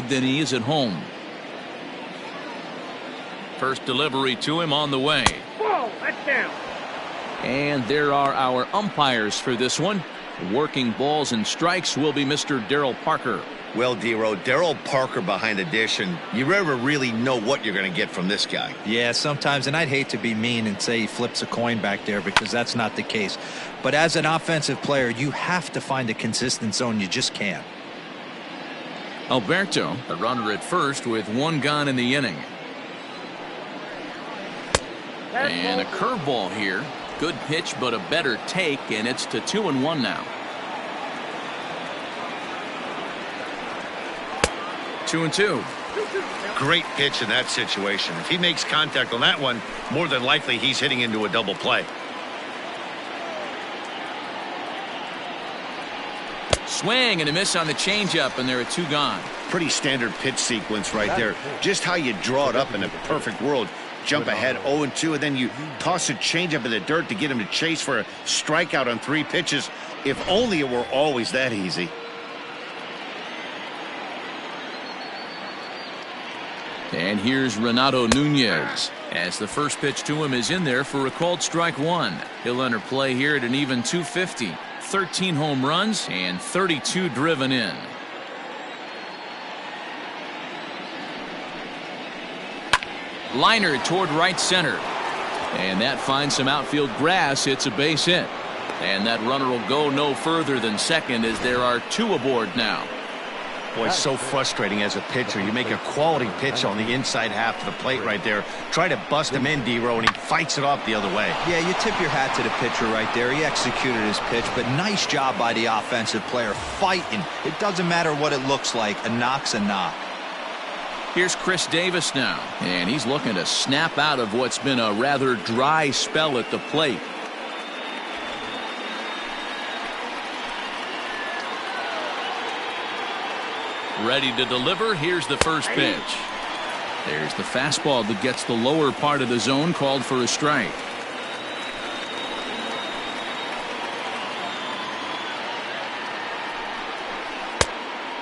road than he is at home. First delivery to him on the way. Whoa, that's down. And there are our umpires for this one. Working balls and strikes will be Mr. Darryl Parker. Well, D-Row, Darryl Parker behind the dish, and you never really know what you're going to get from this guy. Yeah, sometimes, and I'd hate to be mean and say he flips a coin back there because that's not the case. But as an offensive player, you have to find a consistent zone. You just can't. Alberto, a runner at first with one gone in the inning. And a curveball here. Good pitch, but a better take, and it's to 2-1 now. 2-2. Great pitch in that situation. If he makes contact on that one, more than likely he's hitting into a double play. Swing and a miss on the changeup, and there are 2 gone. Pretty standard pitch sequence right there. Just how you draw it up in a perfect world. Jump ahead 0-2, and then you toss a changeup in the dirt to get him to chase for a strikeout on 3 pitches. If only it were always that easy. And here's Renato Nunez as the first pitch to him is in there for a called strike 1. He'll enter play here at an even 250. 13 home runs and 32 driven in. Liner toward right center. And that finds some outfield grass. It's a base hit. And that runner will go no further than second as there are 2 aboard now. Boy, it's so frustrating as a pitcher. You make a quality pitch on the inside half of the plate right there. Try to bust him in, D-Row, and he fights it off the other way. Yeah, you tip your hat to the pitcher right there. He executed his pitch, but nice job by the offensive player fighting. It doesn't matter what it looks like. A knock's a knock. Here's Chris Davis now, and he's looking to snap out of what's been a rather dry spell at the plate. Ready to deliver. Here's the first pitch. There's the fastball that gets the lower part of the zone, called for a strike.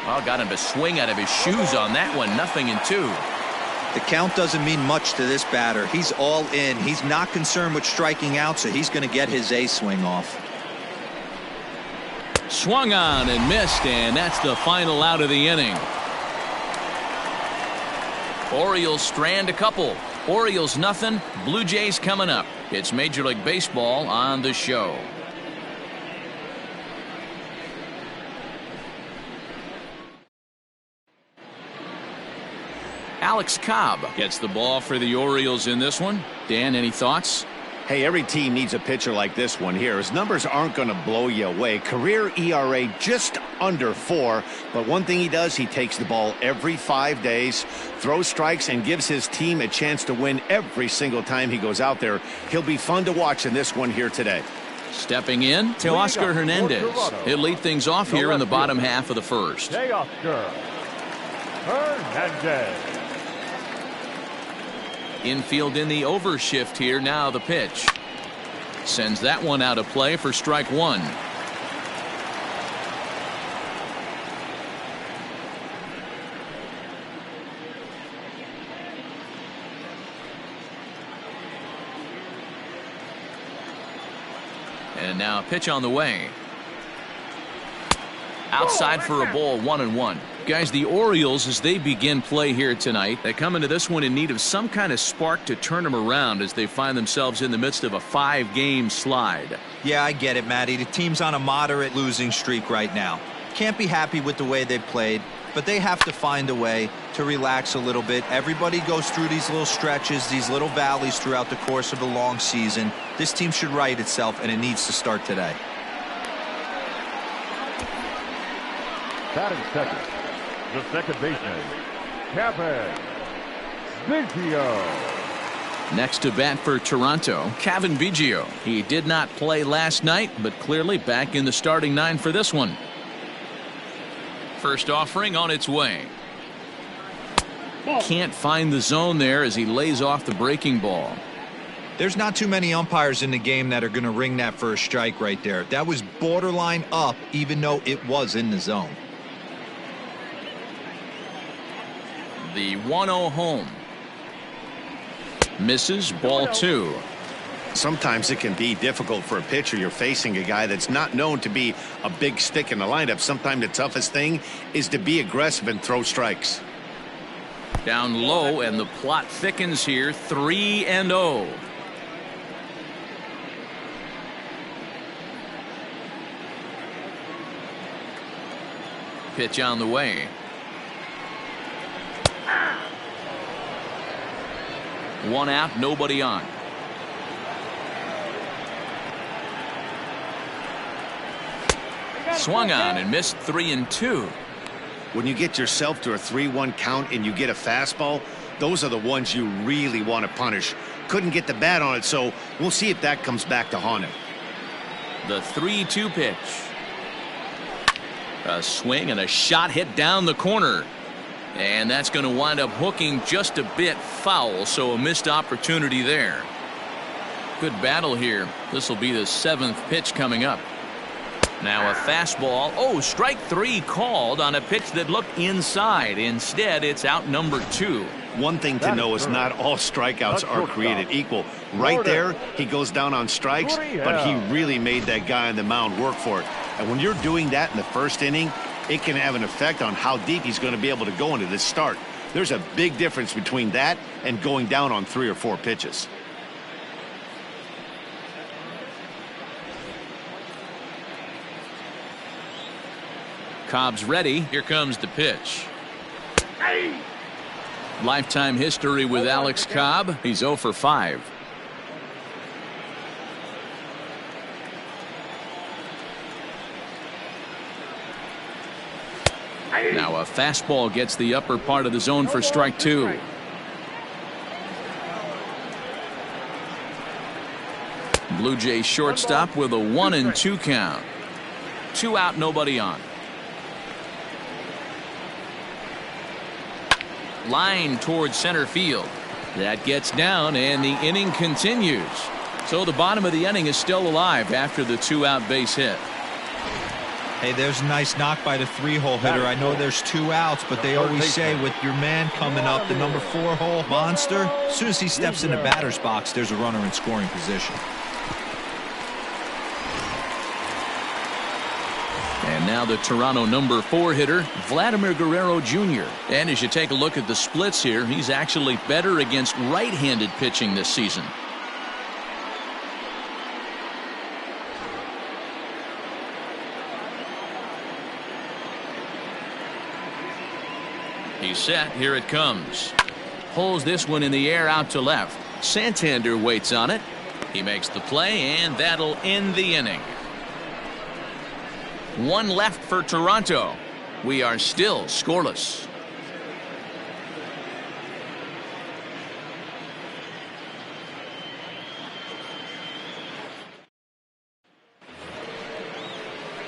Well, got him to swing out of his shoes on that one. 0-2. The count doesn't mean much to this batter. He's all in. He's not concerned with striking out, so he's going to get his A swing off. Swung on and missed, and that's the final out of the inning. Orioles strand a couple. Orioles nothing. Blue Jays coming up. It's Major League Baseball on the show. Alex Cobb gets the ball for the Orioles in this one. Dan, any thoughts? Hey, every team needs a pitcher like this one here. His numbers aren't going to blow you away. Career ERA just under 4. But one thing he does, he takes the ball every 5 days, throws strikes, and gives his team a chance to win every single time he goes out there. He'll be fun to watch in this one here today. Stepping in, Teoscar Hernandez. He'll lead things off here in the bottom half of the first. Teoscar Hernandez. Infield in the overshift here. Now the pitch. Sends that one out of play for strike 1. And now a pitch on the way. Outside for a ball, 1-1. Guys, the Orioles, as they begin play here tonight, they come into this one in need of some kind of spark to turn them around as they find themselves in the midst of a 5-game slide. Yeah, I get it, Matty. The team's on a moderate losing streak right now. Can't be happy with the way they played, but they have to find a way to relax a little bit. Everybody goes through these little stretches, these little valleys throughout the course of a long season. This team should right itself, and it needs to start today. Batting second, the second baseman, Kevin Biggio. Next to bat for Toronto, Kevin Biggio. He did not play last night, but clearly back in the starting 9 for this one. First offering on its way. Can't find the zone there as he lays off the breaking ball. There's not too many umpires in the game that are going to ring that first strike right there. That was borderline up, even though it was in the zone. The 1-0 home. Misses, ball 2. Sometimes it can be difficult for a pitcher. You're facing a guy that's not known to be a big stick in the lineup. Sometimes the toughest thing is to be aggressive and throw strikes. Down low, and the plot thickens here. 3-0. Pitch on the way. One out, nobody on. Swung on and missed. 3-2. When you get yourself to a 3-1 count and you get a fastball, those are the ones you really want to punish. Couldn't get the bat on it, so we'll see if that comes back to haunt him. The 3-2 pitch. A swing and a shot hit down the corner. And that's going to wind up hooking just a bit foul, so a missed opportunity there. Good battle here. This will be the 7th pitch coming up. Now a fastball. Oh, strike 3 called on a pitch that looked inside. Instead, it's out number 2. One thing to know is not all strikeouts are created equal. Right there, he goes down on strikes, but he really made that guy on the mound work for it. And when you're doing that in the first inning, it can have an effect on how deep he's going to be able to go into this start. There's a big difference between that and going down on 3 or 4 pitches. Cobb's ready. Here comes the pitch. Lifetime history with Alex Cobb. He's 0 for 5. Now a fastball gets the upper part of the zone for strike 2. Blue Jays shortstop with a 1-2 count. 2 out, nobody on. Line towards center field. That gets down, and the inning continues. So the bottom of the inning is still alive after the 2-out base hit. Hey, there's a nice knock by the 3-hole hitter. I know there's 2 outs, but they always say with your man coming up, the number 4-hole monster, as soon as he steps in the batter's box, there's a runner in scoring position. And now the Toronto number 4 hitter, Vladimir Guerrero Jr. And as you take a look at the splits here, he's actually better against right-handed pitching this season. He's set. Here it comes. Pulls this one in the air out to left. Santander waits on it. He makes the play, and that'll end the inning. 1 left for Toronto. We are still scoreless.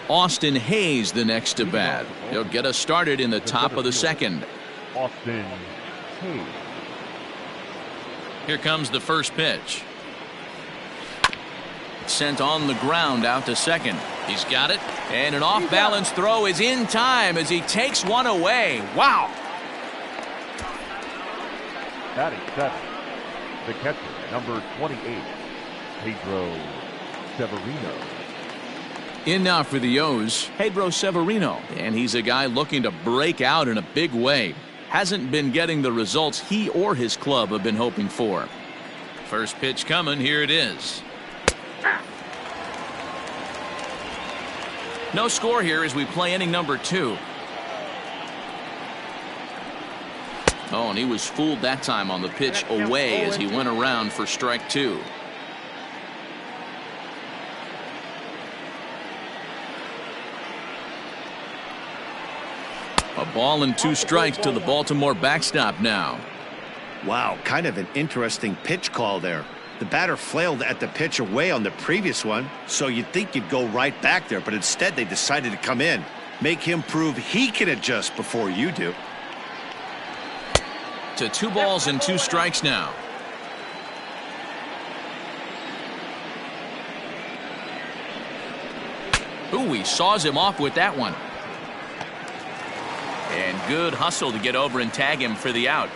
Austin Hayes the next to bat. He'll get us started in the top of the 2nd. Austin Hayes. Here comes the first pitch. Sent on the ground out to second. He's got it, and an off-balance throw is in time as he takes one away. Wow. Batting 7. The catcher, number 28, Pedro Severino. In now for the O's, Pedro Severino, and he's a guy looking to break out in a big way. Hasn't been getting the results he or his club have been hoping for. First pitch coming. Here it is. No score here as we play inning number 2. Oh, and he was fooled that time on the pitch away as he went around for strike 2. A ball and 2 strikes to the Baltimore backstop now. Wow, kind of an interesting pitch call there. The batter flailed at the pitch away on the previous one, so you'd think you'd go right back there, but instead they decided to come in. Make him prove he can adjust before you do. To 2 balls and 2 strikes now. Ooh, he saws him off with that one. And Good hustle to get over and tag him for the out.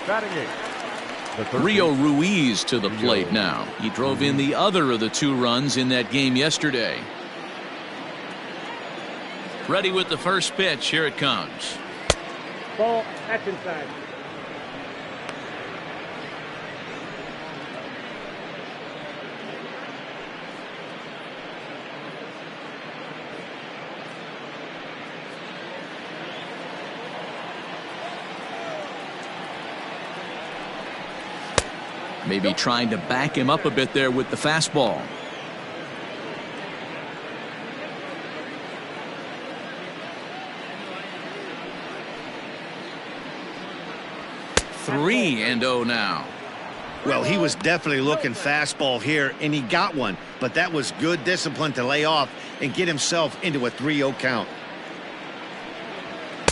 Batting eighth, the third Rio base, Ruiz to the plate now. He drove in the other of the 2 runs in that game yesterday. Ready with the first pitch. Here it comes. Ball, that's inside. Maybe trying to back him up a bit there with the fastball. Three and 0 now. Well, he was definitely looking fastball here, and he got one. But that was good discipline to lay off and get himself into a 3-0 count.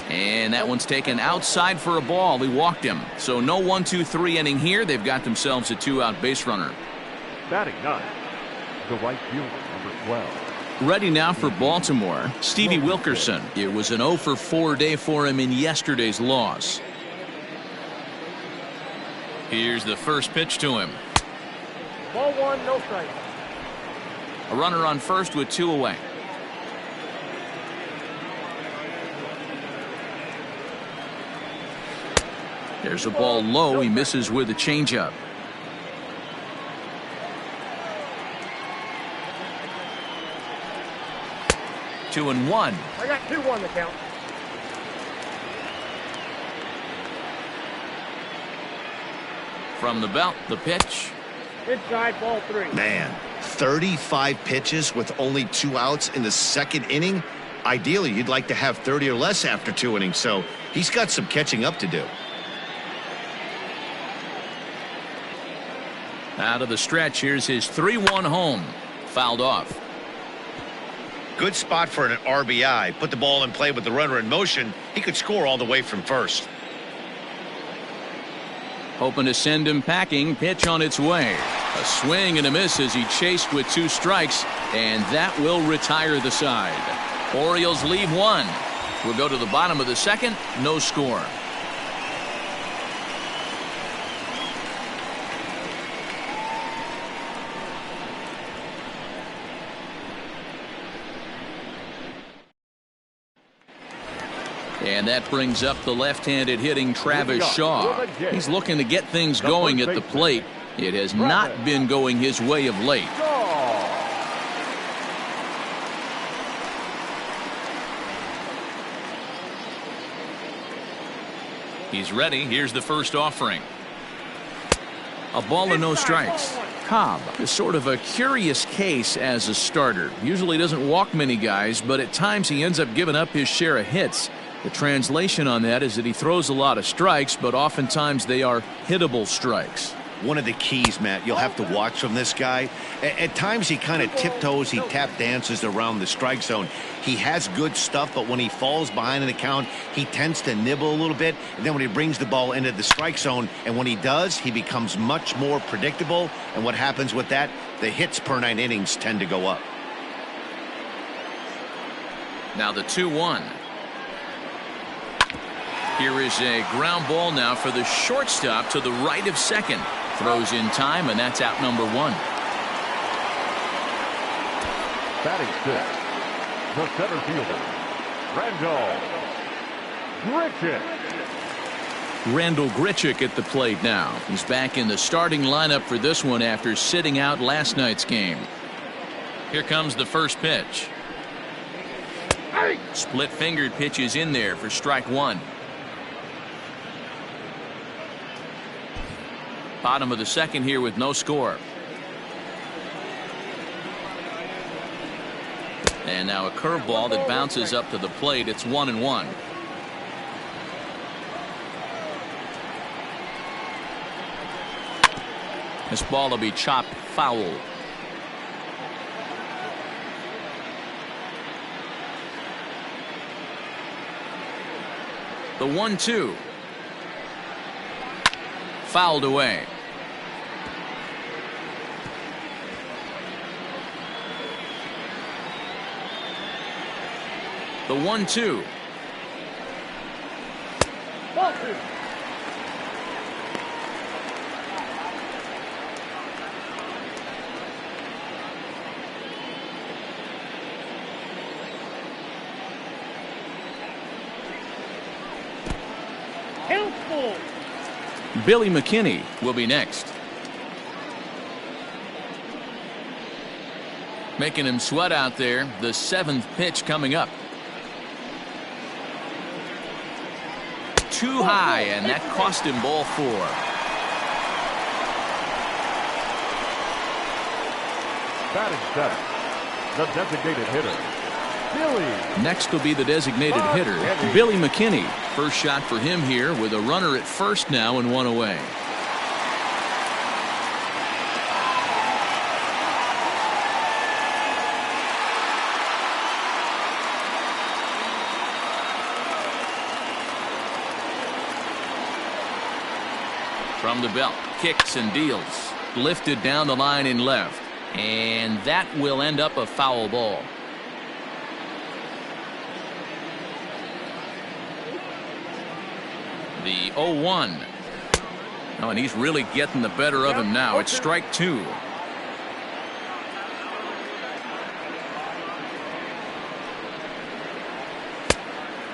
And that one's taken outside for a ball. He walked him. So no 1-2-3 inning here. They've got themselves a 2-out base runner. batting ninth, the right fielder, number 12. Ready now for Baltimore, Stevie Wilkerson. It was an 0-for-4 day for him in yesterday's loss. Here's the first pitch to him. Ball 1, no strike. A runner on first with 2 away. There's a ball low. He misses with a changeup. Two and one. I got 2-1 to count. From the belt, the pitch. Inside, ball 3. Man, 35 pitches with only 2 outs in the second inning. Ideally, you'd like to have 30 or less after 2 innings, so he's got some catching up to do. Out of the stretch, here's his 3-1 home. Fouled off. Good spot for an RBI. Put the ball in play with the runner in motion. He could score all the way from first. Hoping to send him packing. Pitch on its way. A swing and a miss as he chased with 2 strikes, and that will retire the side. Orioles leave 1. We'll go to the bottom of the second. No score. And that brings up the left-handed hitting Travis Shaw. He's looking to get things going at the plate. It has not been going his way of late. He's ready. Here's the first offering. A ball and no strikes. Cobb is sort of a curious case as a starter. Usually doesn't walk many guys, but at times he ends up giving up his share of hits. The translation on that is that he throws a lot of strikes, but oftentimes they are hittable strikes. One of the keys, Matt, you'll have to watch from this guy. At times he kind of tiptoes, he tap dances around the strike zone. He has good stuff, but when he falls behind in the count, he tends to nibble a little bit. And then when he brings the ball into the strike zone, and when he does, he becomes much more predictable. And what happens with that? The hits per 9 innings tend to go up. Now the 2-1. Here is a ground ball now for the shortstop to the right of second. Throws in time, and that's out number 1. Batting 6, the center fielder, Randal Grichuk at the plate now. He's back in the starting lineup for this one after sitting out last night's game. Here comes the first pitch. Split-fingered pitch is in there for strike 1. Bottom of the second here with no score. And now a curveball that bounces up to the plate. It's 1-1. This ball will be chopped foul. The 1-2. Fouled away. The 1-2. Ball 2. Count full. Billy McKinney will be next. Making him sweat out there. The 7th pitch coming up. Too high, and that cost him ball 4. Batting seventh, the designated hitter, Billy. Next will be the designated hitter, Billy McKinney. First shot for him here with a runner at first now and 1 away. From the belt, kicks and deals. Lifted down the line in left. And that will end up a foul ball. The 0-1. Oh, and he's really getting the better of him now. It's strike 2.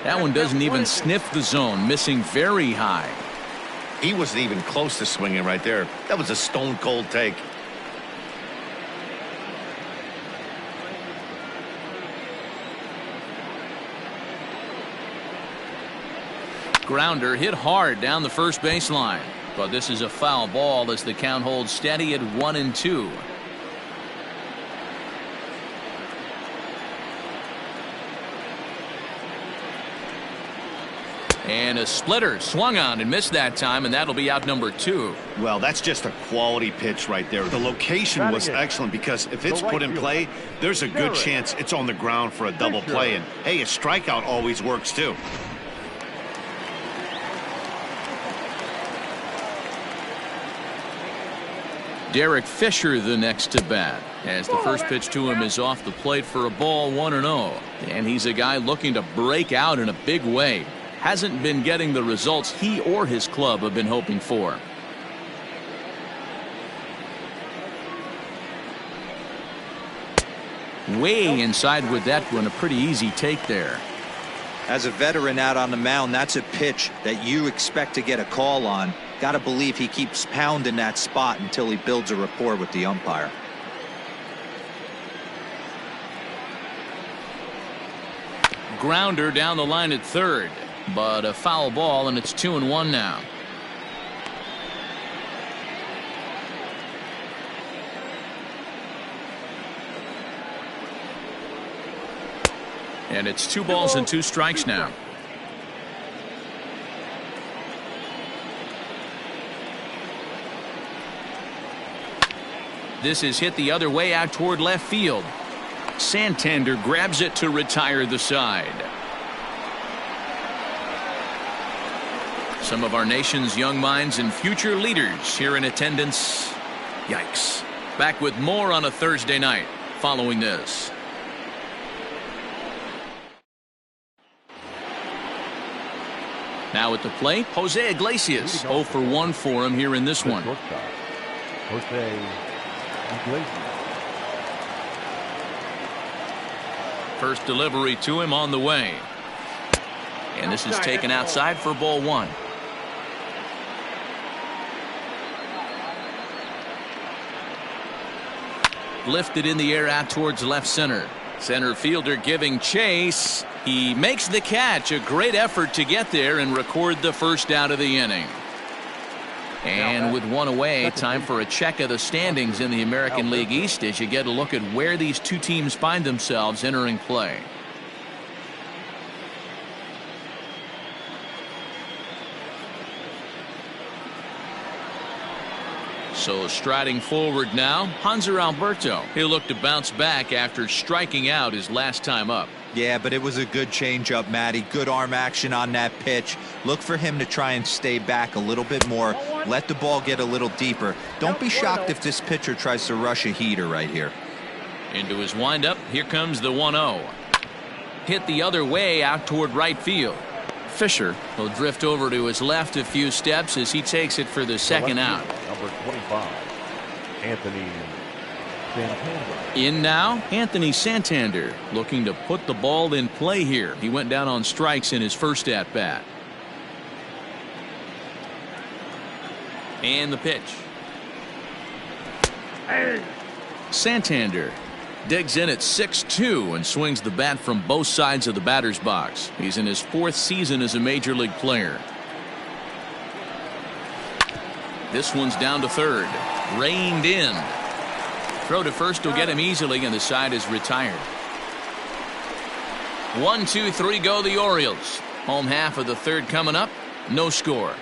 That one doesn't even sniff the zone, missing very high. He wasn't even close to swinging right there. That was a stone cold take. Grounder hit hard down the first baseline, but this is a foul ball as the count holds steady at 1-2. And a splitter swung on and missed that time, and that'll be out number 2. Well, that's just a quality pitch right there. The location was excellent because if it's put in play, there's a good chance it's on the ground for a double play. And hey, a strikeout always works too. Derek Fisher the next to bat, as the first pitch to him is off the plate for a ball 1-0. And he's a guy looking to break out in a big way. Hasn't been getting the results he or his club have been hoping for. Way inside with that one, a pretty easy take there. As a veteran out on the mound, that's a pitch that you expect to get a call on. Got to believe he keeps pounding that spot until he builds a rapport with the umpire. Grounder down the line at third, but a foul ball, and it's 2-1 now. And it's 2 balls and 2 strikes now. This is hit the other way out toward left field. Santander grabs it to retire the side. Some of our nation's young minds and future leaders here in attendance. Yikes. Back with more on a Thursday night following this. Now at the plate, Jose Iglesias. 0 for 1 for him here in this one. Jose Iglesias. First delivery to him on the way. And this is taken outside for ball 1. Lifted in the air out towards left center. Center fielder giving chase. He makes the catch. A great effort to get there and record the first out of the inning. And with 1 away, time for a check of the standings in the American League East as you get a look at where these two teams find themselves entering play. So striding forward now, Hanser Alberto. He'll look to bounce back after striking out his last time up. Yeah, but it was a good changeup, Matty. Good arm action on that pitch. Look for him to try and stay back a little bit more. Let the ball get a little deeper. Don't be shocked if this pitcher tries to rush a heater right here. Into his windup, here comes the 1-0. Hit the other way out toward right field. Fisher will drift over to his left a few steps as he takes it for the second out. Number 25, Anthony Santander. In now, Anthony Santander looking to put the ball in play here. He went down on strikes in his first at bat. And the pitch. Santander digs in at 6-2 and swings the bat from both sides of the batter's box. He's in his 4th season as a major league player. This one's down to third. Reined in. Throw to first will get him easily, and the side is retired. 1, 2, 3 go the Orioles. Home half of the third coming up. No score.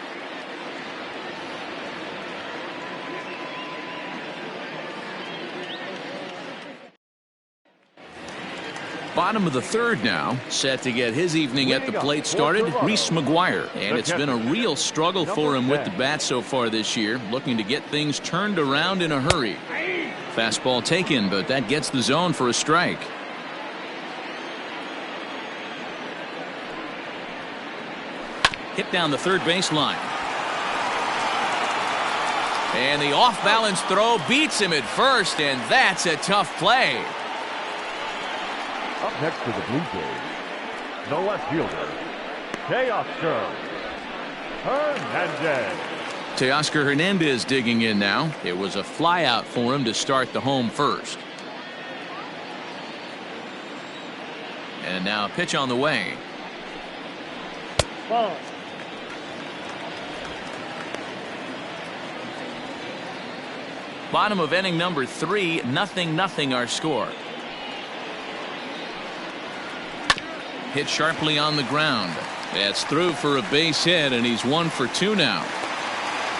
Bottom of the third now, set to get his evening at the plate started, Reese McGuire. And it's been a real struggle for him with the bat so far this year, looking to get things turned around in a hurry. Fastball taken, but that gets the zone for a strike. Hit down the third baseline. And the off-balance throw beats him at first, and that's a tough play. Up next to the Blue Jays, no left fielder, Teoscar Hernandez. Teoscar Hernandez digging in now. It was a flyout for him to start the home first. And now a pitch on the way. Ball. Bottom of inning number 3, 0-0 our score. Hit sharply on the ground. That's through for a base hit, and he's 1 for 2 now.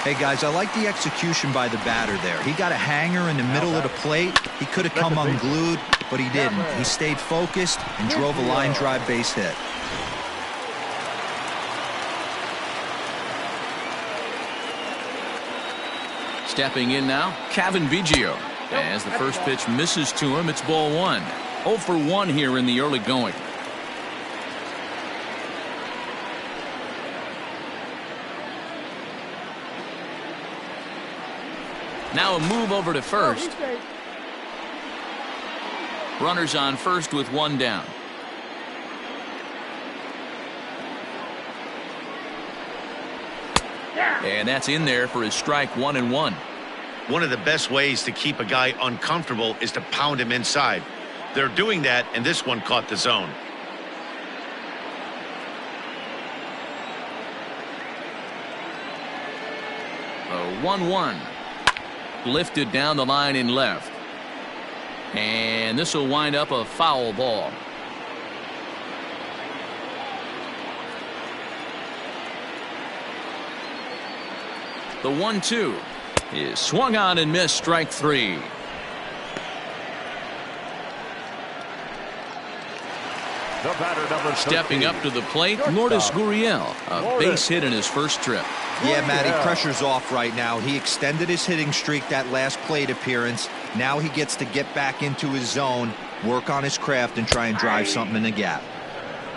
Hey guys, I like the execution by the batter there. He got a hanger in the middle of the plate. He could have come unglued, but he didn't. He stayed focused and drove a line drive base hit. Stepping in now, Kevin Biggio. As the first pitch misses to him, it's ball 1. 0 for 1 here in the early going. Now a move over to first. Runners on first with 1 down. And that's in there for his strike 1-1. One of the best ways to keep a guy uncomfortable is to pound him inside. They're doing that, and this one caught the zone. A 1-1. Lifted down the line in left. And this will wind up a foul ball. The 1-2 is swung on and missed, strike 3. The batter, number Stepping up to the plate, Lourdes Gurriel, a base hit in his first trip. Yeah, Matty, pressure's off right now. He extended his hitting streak that last plate appearance. Now he gets to get back into his zone, work on his craft, and try and drive something in the gap.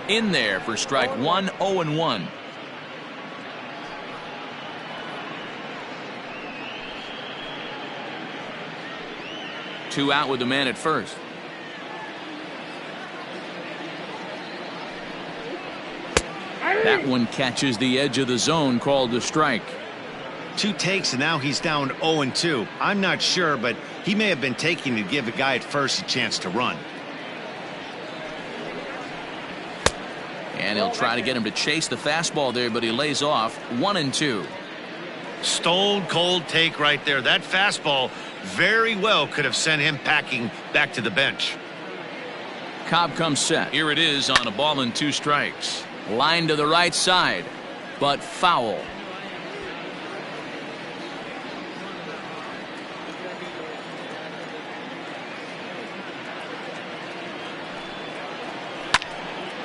In there for strike 1, 0-1. Two out with the man at first. That one catches the edge of the zone, called a strike. 2 takes, and now he's down 0-2. I'm not sure, but he may have been taking to give the guy at first a chance to run. And he'll try to get him to chase the fastball there, but he lays off. 1-2. Stone cold take right there. That fastball very well could have sent him packing back to the bench. Cobb comes set. Here it is on a ball and 2 strikes. Line to the right side, but foul.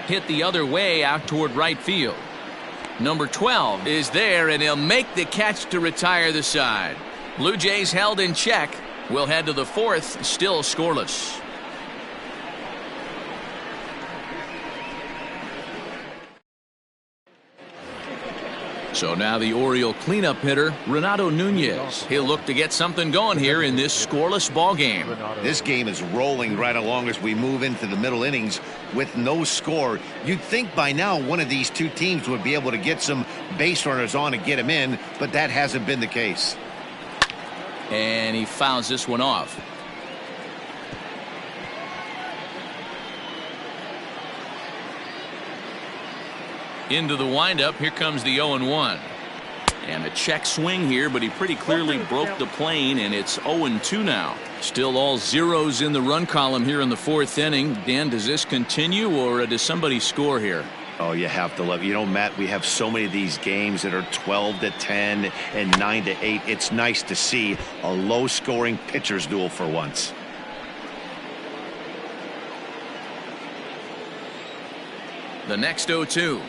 Hit the other way out toward right field. Number 12 is there, and he'll make the catch to retire the side. Blue Jays held in check. We'll head to the 4th, still scoreless. So now the Oriole cleanup hitter, Renato Nunez. He'll look to get something going here in this scoreless ball game. This game is rolling right along as we move into the middle innings with no score. You'd think by now one of these two teams would be able to get some base runners on and get them in, but that hasn't been the case. And he fouls this one off. Into the windup, here comes the 0-1. And a check swing here, but he pretty clearly broke the plane, and it's 0-2 now. Still all zeros in the run column here in the fourth inning. Dan, does this continue, or does somebody score here? Oh, you have to love it. You know, Matt, we have so many of these games that are 12-10 and 9-8. It's nice to see a low-scoring pitcher's duel for once. The next 0-2.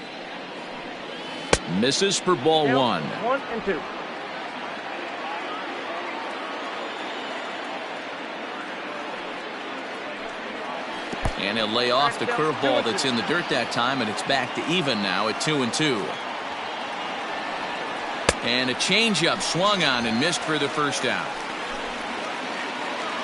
Misses for ball one. 1-2. And he'll lay off the curveball that's in the dirt that time, and it's back to even now at 2-2. And a changeup swung on and missed for the first out.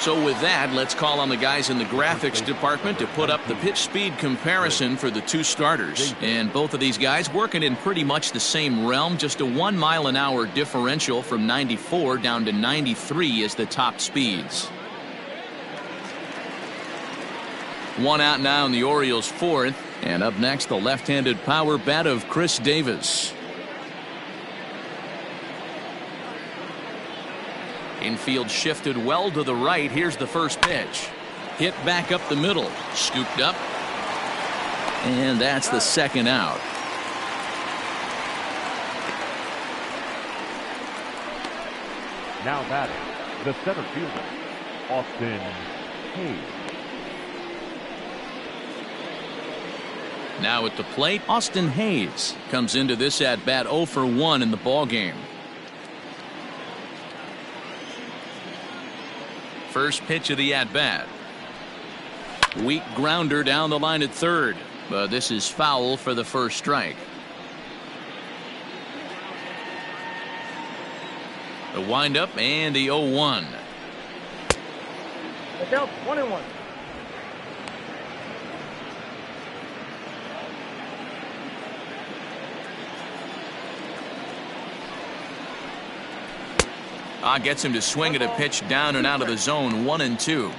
So with that, let's call on the guys in the graphics department to put up the pitch speed comparison for the two starters. And both of these guys working in pretty much the same realm. Just a 1 mile-an-hour differential from 94 down to 93 is the top speeds. One out now in the Orioles' fourth. And up next, the left-handed power bat of Chris Davis. Infield shifted well to the right. Here's the first pitch. Hit back up the middle. Scooped up. And that's the second out. Now batting, the center fielder, Austin Hayes. Now at the plate, Austin Hayes comes into this at-bat 0 for 1 in the ballgame. First pitch of the at-bat. Weak grounder down the line at third, but this is foul for the first strike. The windup and the 0-1. The count 1-1. Gets him to swing at a pitch down and out of the zone. 1-2.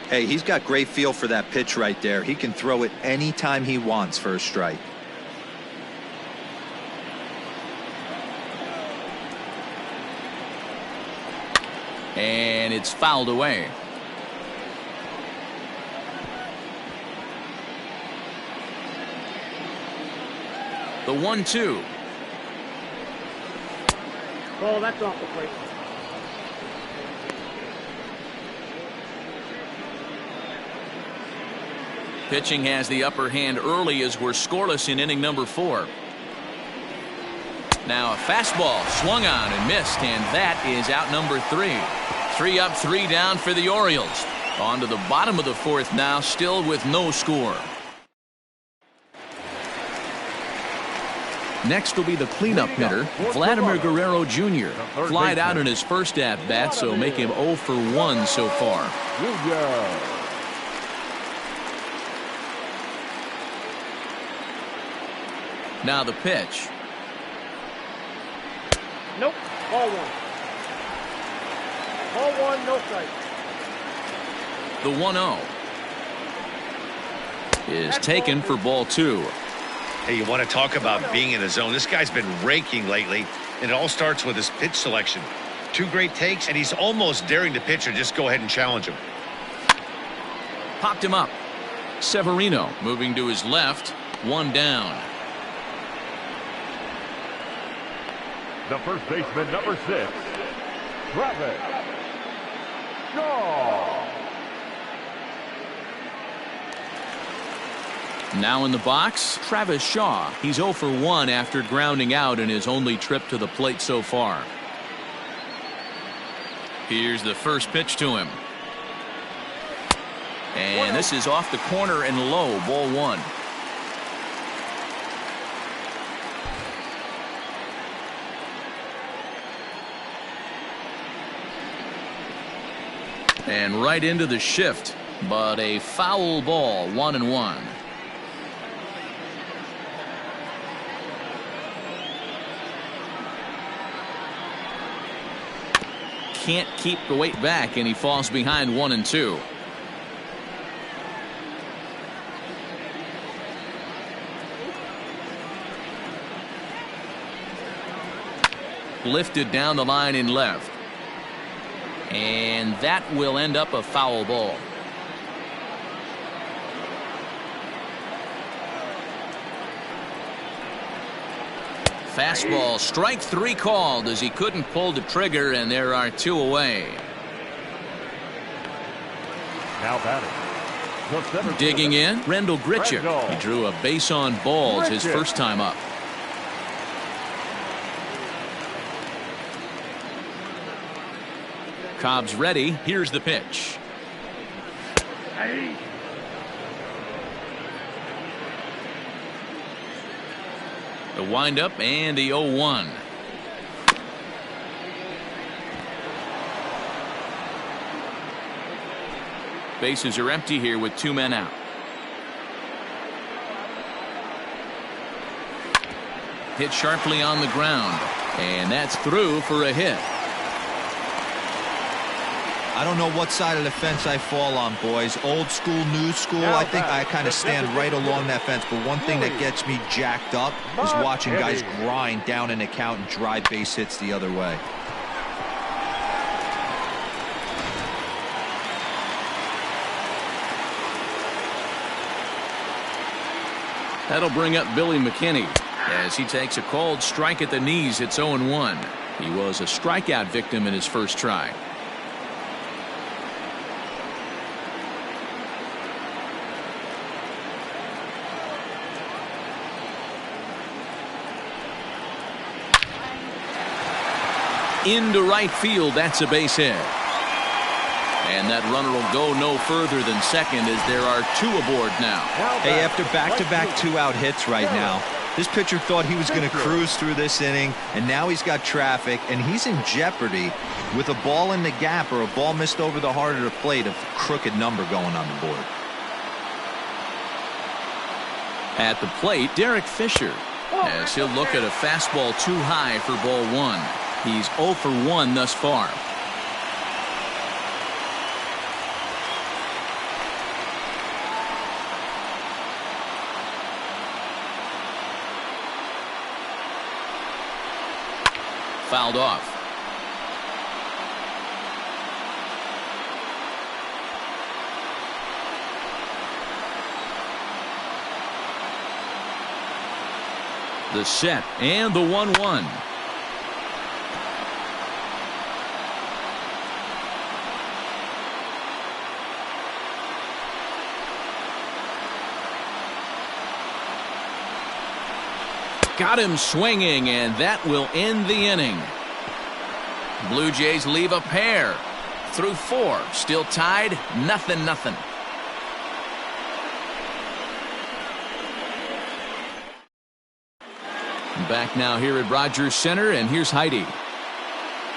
Hey, he's got great feel for that pitch right there. He can throw it anytime he wants for a strike. And it's fouled away. The 1-2. Oh, that's off the plate. Pitching has the upper hand early as we're scoreless in inning number 4. Now a fastball swung on and missed, and that is out number 3. 3 up, 3 down for the Orioles. On to the bottom of the fourth now, still with no score. Next will be the cleanup hitter, Vladimir Guerrero Jr. Flied out in his first at-bat, so make him 0 for 1 so far. Now the pitch. Nope. Ball 1. Ball 1, no strike. The 1-0 is taken for ball 2. Hey, you want to talk about being in the zone? This guy's been raking lately, and it all starts with his pitch selection. 2 great takes, and he's almost daring the pitcher just go ahead and challenge him. Popped him up. Severino moving to his left. 1 down. The first baseman, number 6, Travis Shaw. Now in the box, Travis Shaw. He's 0 for 1 after grounding out in his only trip to the plate so far. Here's the first pitch to him. And this is off the corner and low, ball 1. And right into the shift, but a foul ball, 1-1. Can't keep the weight back, and he falls behind 1-2. Lifted down the line in left. And that will end up a foul ball. Fastball, strike 3 called as he couldn't pull the trigger, and there are 2 away. Now batting. Digging in, Rendell Grichuk. He drew a base on balls his first time up. Cobb's ready. Here's the pitch. The windup and the 0-1. Bases are empty here with 2 men out. Hit sharply on the ground, and that's through for a hit. I don't know what side of the fence I fall on, boys. Old school, new school. I think I kind of stand right along that fence. But one thing that gets me jacked up is watching guys grind down an account and drive base hits the other way. That'll bring up Billy McKinney as he takes a called strike at the knees. It's 0-1. He was a strikeout victim in his first try. Into right field. That's a base hit. And that runner will go no further than second as there are 2 aboard now. Hey, after back-to-back 2-out hits right now, this pitcher thought he was going to cruise through this inning, and now he's got traffic, and he's in jeopardy with a ball in the gap or a ball missed over the heart of the plate, a crooked number going on the board. At the plate, Derek Fisher, as he'll look at a fastball too high for ball 1. He's 0 for 1 thus far. Fouled off. The set and the 1-1. Got him swinging, and that will end the inning. Blue Jays leave a pair through 4. Still tied, 0-0. Back now here at Rogers Center, and here's Heidi.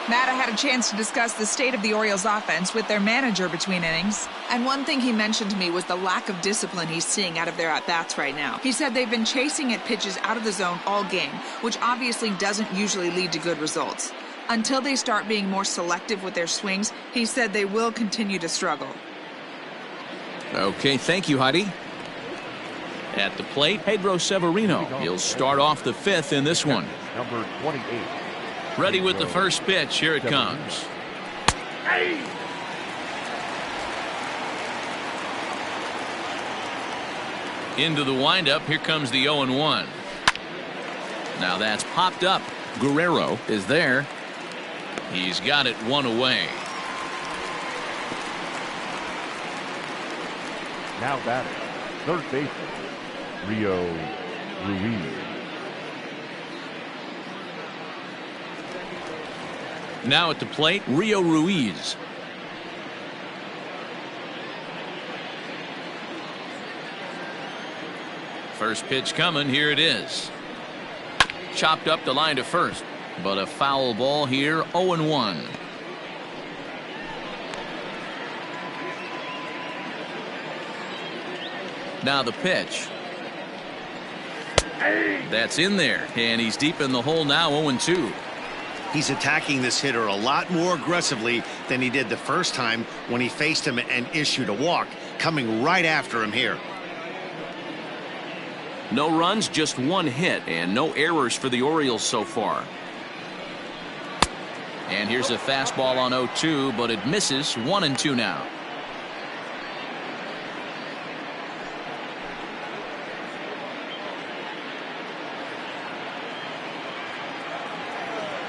Matt, I had a chance to discuss the state of the Orioles offense with their manager between innings. And one thing he mentioned to me was the lack of discipline he's seeing out of their at-bats right now. He said they've been chasing at pitches out of the zone all game, which obviously doesn't usually lead to good results. Until they start being more selective with their swings, he said they will continue to struggle. Okay, thank you, Heidi. At the plate, Pedro Severino. He'll start off the 5th in this one. Number 28. Ready with the first pitch. Here it comes. Into the windup. Here comes the 0-1. Now that's popped up. Guerrero is there. He's got it 1 away. Now batting, third baseman, Rio Ruiz. Now at the plate, Rio Ruiz. First pitch coming. Here it is. Chopped up the line to first, but a foul ball here. 0-1. Now the pitch. That's in there, and he's deep in the hole now, 0-2. He's attacking this hitter a lot more aggressively than he did the first time when he faced him and issued a walk, coming right after him here. No runs, just one hit, and no errors for the Orioles so far. And here's a fastball on 0-2, but it misses. 1-2 now.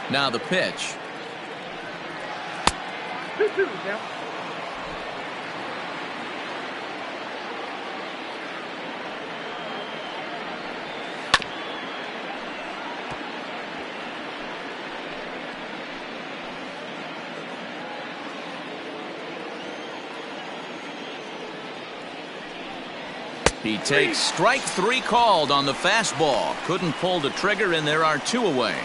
Now the pitch. 2-2 now. He takes strike 3 called on the fastball. Couldn't pull the trigger, and there are 2 away.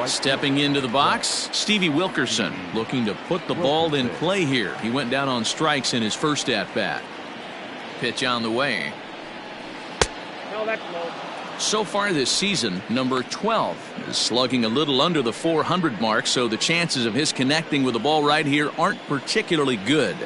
Stepping into the box, Stevie Wilkerson, looking to put the ball in play here. He went down on strikes in his first at-bat. Pitch on the way. No, that's low. So far this season, number 12 is slugging a little under the 400 mark, so the chances of his connecting with the ball right here aren't particularly good.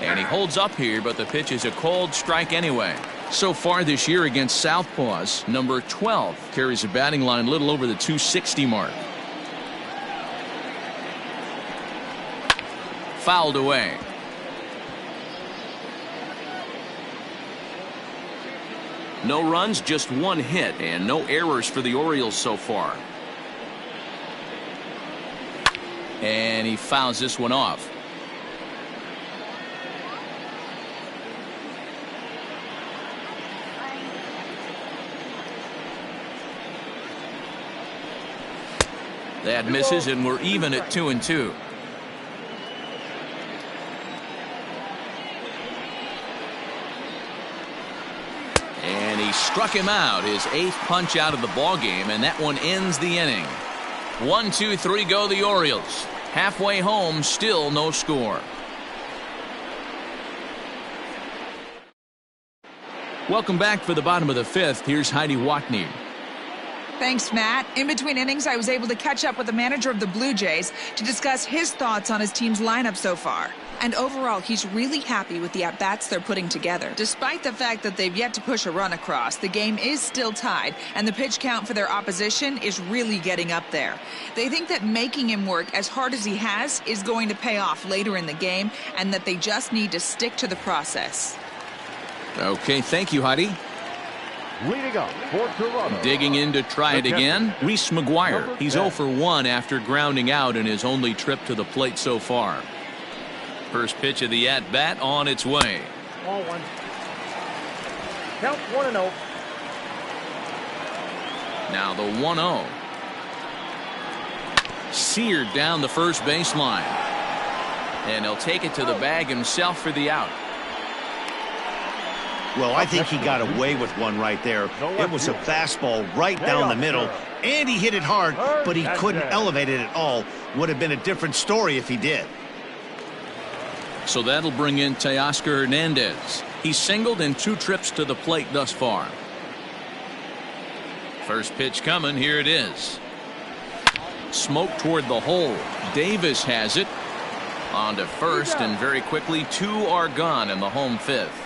And he holds up here, but the pitch is a called strike anyway. So far this year against Southpaws, number 12 carries a batting line a little over the 260 mark. Fouled away. No runs, just one hit, and no errors for the Orioles so far. And he fouls this one off. That misses, and we're even at 2-2. And he struck him out, his 8th punch out of the ball game, and that one ends the inning. 1, 2, 3 go the Orioles. Halfway home, still no score. Welcome back for the bottom of the 5th. Here's Heidi Watney. Thanks, Matt. In between innings, I was able to catch up with the manager of the Blue Jays to discuss his thoughts on his team's lineup so far. And overall, he's really happy with the at-bats they're putting together. Despite the fact that they've yet to push a run across, the game is still tied, and the pitch count for their opposition is really getting up there. They think that making him work as hard as he has is going to pay off later in the game, and that they just need to stick to the process. Okay, thank you, Heidi. Leading up for Toronto. Digging in to try it again, Reese McGuire. He's 0 for 1 after grounding out in his only trip to the plate so far. First pitch of the at-bat on its way. Ball 1. Count 1-0. Now the 1-0. Seared down the first baseline. And he'll take it to the bag himself for the out. Well, I think he got away with one right there. It was a fastball right down the middle, and he hit it hard, but he couldn't elevate it at all. Would have been a different story if he did. So that'll bring in Teoscar Hernandez. He's singled in 2 trips to the plate thus far. First pitch coming. Here it is. Smoke toward the hole. Davis has it. On to first, and very quickly 2 are gone in the home 5th.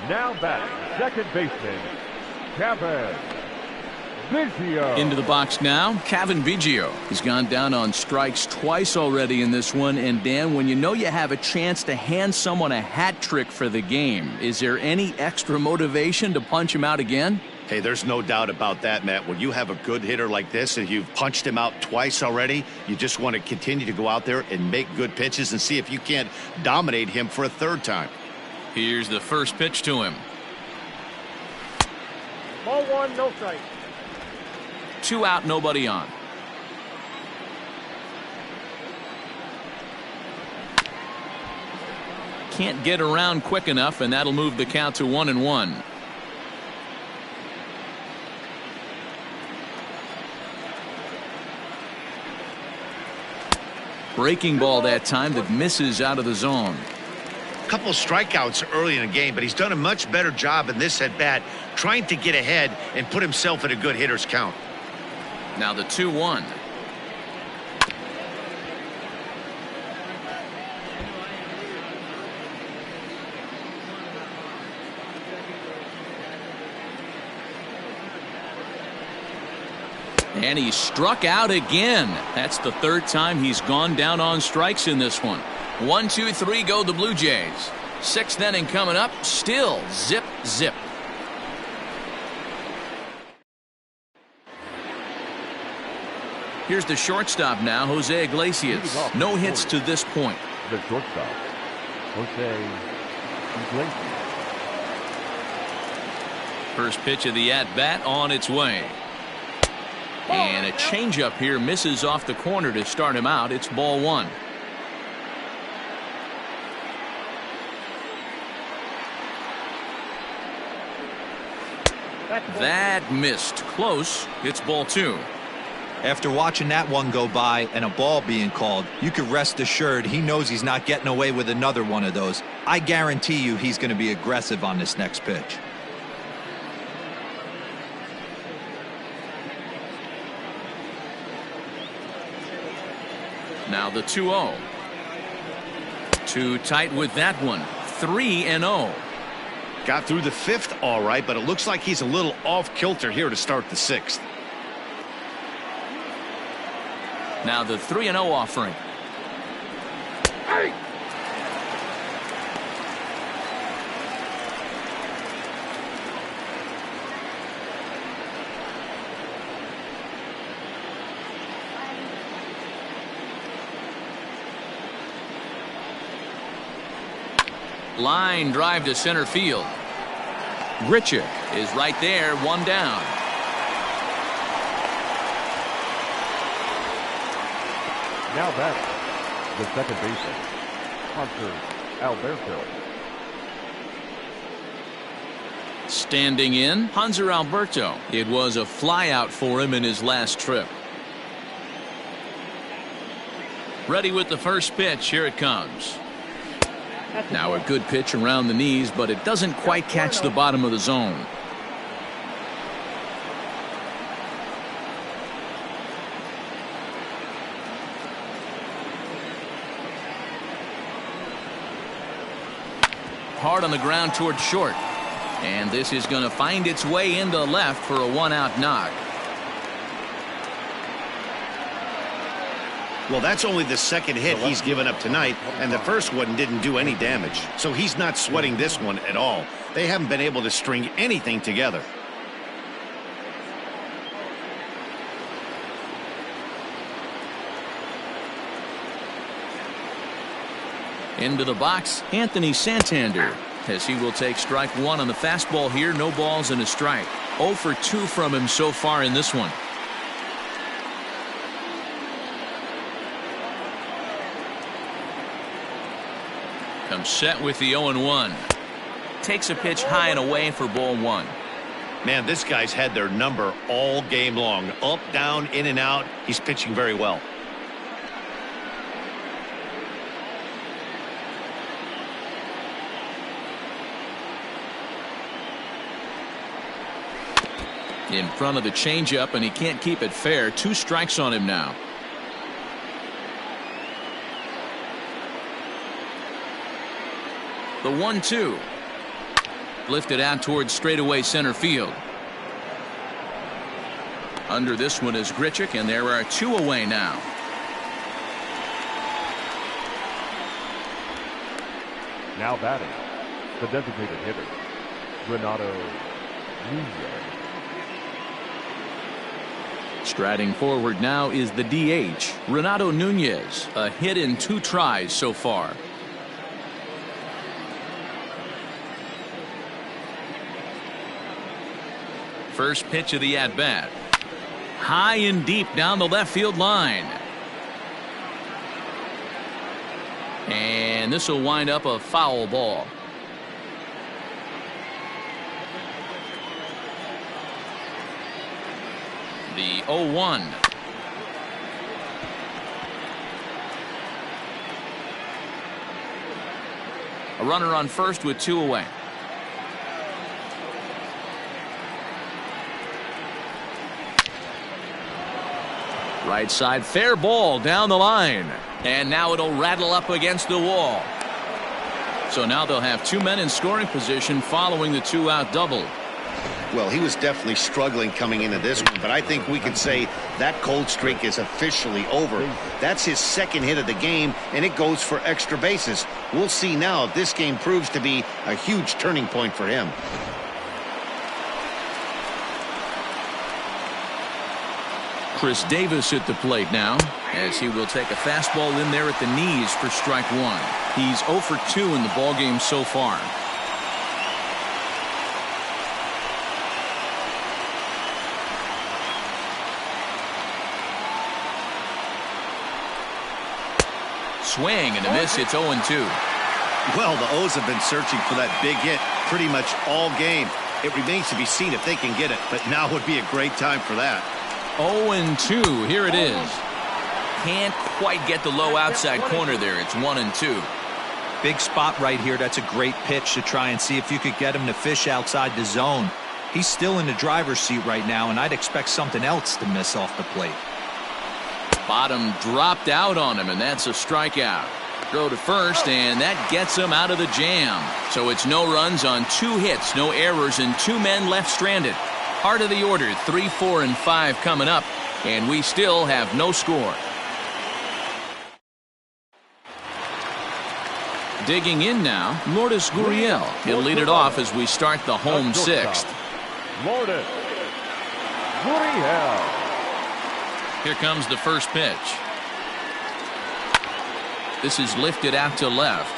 Now back, second baseman, Kevin Biggio. Into the box now, Kevin Biggio. He's gone down on strikes twice already in this one. And Dan, when you know you have a chance to hand someone a hat trick for the game, is there any extra motivation to punch him out again? Hey, there's no doubt about that, Matt. When you have a good hitter like this and you've punched him out twice already, you just want to continue to go out there and make good pitches and see if you can't dominate him for a 3rd time. Here's the first pitch to him. Ball 1, no strike. 2 out, nobody on. Can't get around quick enough, and that'll move the count to 1-1. Breaking ball that time that misses out of the zone. A couple of strikeouts early in the game, but he's done a much better job in this at bat, trying to get ahead and put himself in a good hitter's count. Now the 2-1. And he struck out again. That's the third time he's gone down on strikes in this one. 1, 2, 3 go the Blue Jays. Sixth inning coming up. Still zip, zip. Here's the shortstop now, Jose Iglesias. No hits to this point. The shortstop, Jose Iglesias. First pitch of the at-bat on its way. And a changeup here misses off the corner to start him out. It's ball 1. That missed. Close. It's ball 2. After watching that one go by and a ball being called, you could rest assured he knows he's not getting away with another one of those. I guarantee you he's going to be aggressive on this next pitch. Now the 2-0. Too tight with that one. 3-0. Got through the 5th all right, but it looks like he's a little off kilter here to start the 6th. Now the 3-0 offering. Hey! Line drive to center field. Grichuk is right there, one down. Now that's the second baseman, Hunter Alberto. Standing in, Hanser Alberto. It was a flyout for him in his last trip. Ready with the first pitch. Here it comes. Now a good pitch around the knees, but it doesn't quite catch the bottom of the zone. Hard on the ground toward short. And this is going to find its way into left for a one-out knock. Well, that's only the second hit he's given up tonight, and the first one didn't do any damage. So he's not sweating this one at all. They haven't been able to string anything together. Into the box, Anthony Santander, as he will take strike 1 on the fastball here. No balls and a strike. 0 for 2 from him so far in this one. Comes set with the 0-1. Takes a pitch high and away for ball 1. Man, this guy's had their number all game long. Up, down, in and out. He's pitching very well. In front of the changeup, and he can't keep it fair. 2 strikes on him now. The 1-2. Lifted out towards straightaway center field. Under this one is Grichuk, and there are 2 away now. Now batting, the designated hitter, Renato Nunez. Striding forward now is the DH, Renato Nunez. A hit in 2 tries so far. First pitch of the at-bat. High and deep down the left field line. And this will wind up a foul ball. The 0-1. A runner on first with 2 away. Right side, fair ball down the line. And now it'll rattle up against the wall. So now they'll have 2 men in scoring position following the 2-out double. Well, he was definitely struggling coming into this one, but I think we can say that cold streak is officially over. That's his second hit of the game, and it goes for extra bases. We'll see now if this game proves to be a huge turning point for him. Chris Davis at the plate now, as he will take a fastball in there at the knees for strike 1. He's 0 for 2 in the ballgame so far. Swing and a miss. It's 0-2. Well, the O's have been searching for that big hit pretty much all game. It remains to be seen if they can get it, but now would be a great time for that. 0-2. Here it is. Can't quite get the low outside corner there. It's 1-2. Big spot right here. That's a great pitch to try and see if you could get him to fish outside the zone. He's still in the driver's seat right now, and I'd expect something else to miss off the plate. Bottom dropped out on him, and that's a strikeout. Throw to first, and that gets him out of the jam. So it's no runs on 2 hits, no errors, and 2 men left stranded. Heart of the order, 3, 4, and 5 coming up, and we still have no score. Digging in now, Lourdes Gurriel. He'll lead it off as we start the home 6th. Lourdes Gurriel. Here comes the first pitch. This is lifted out to left.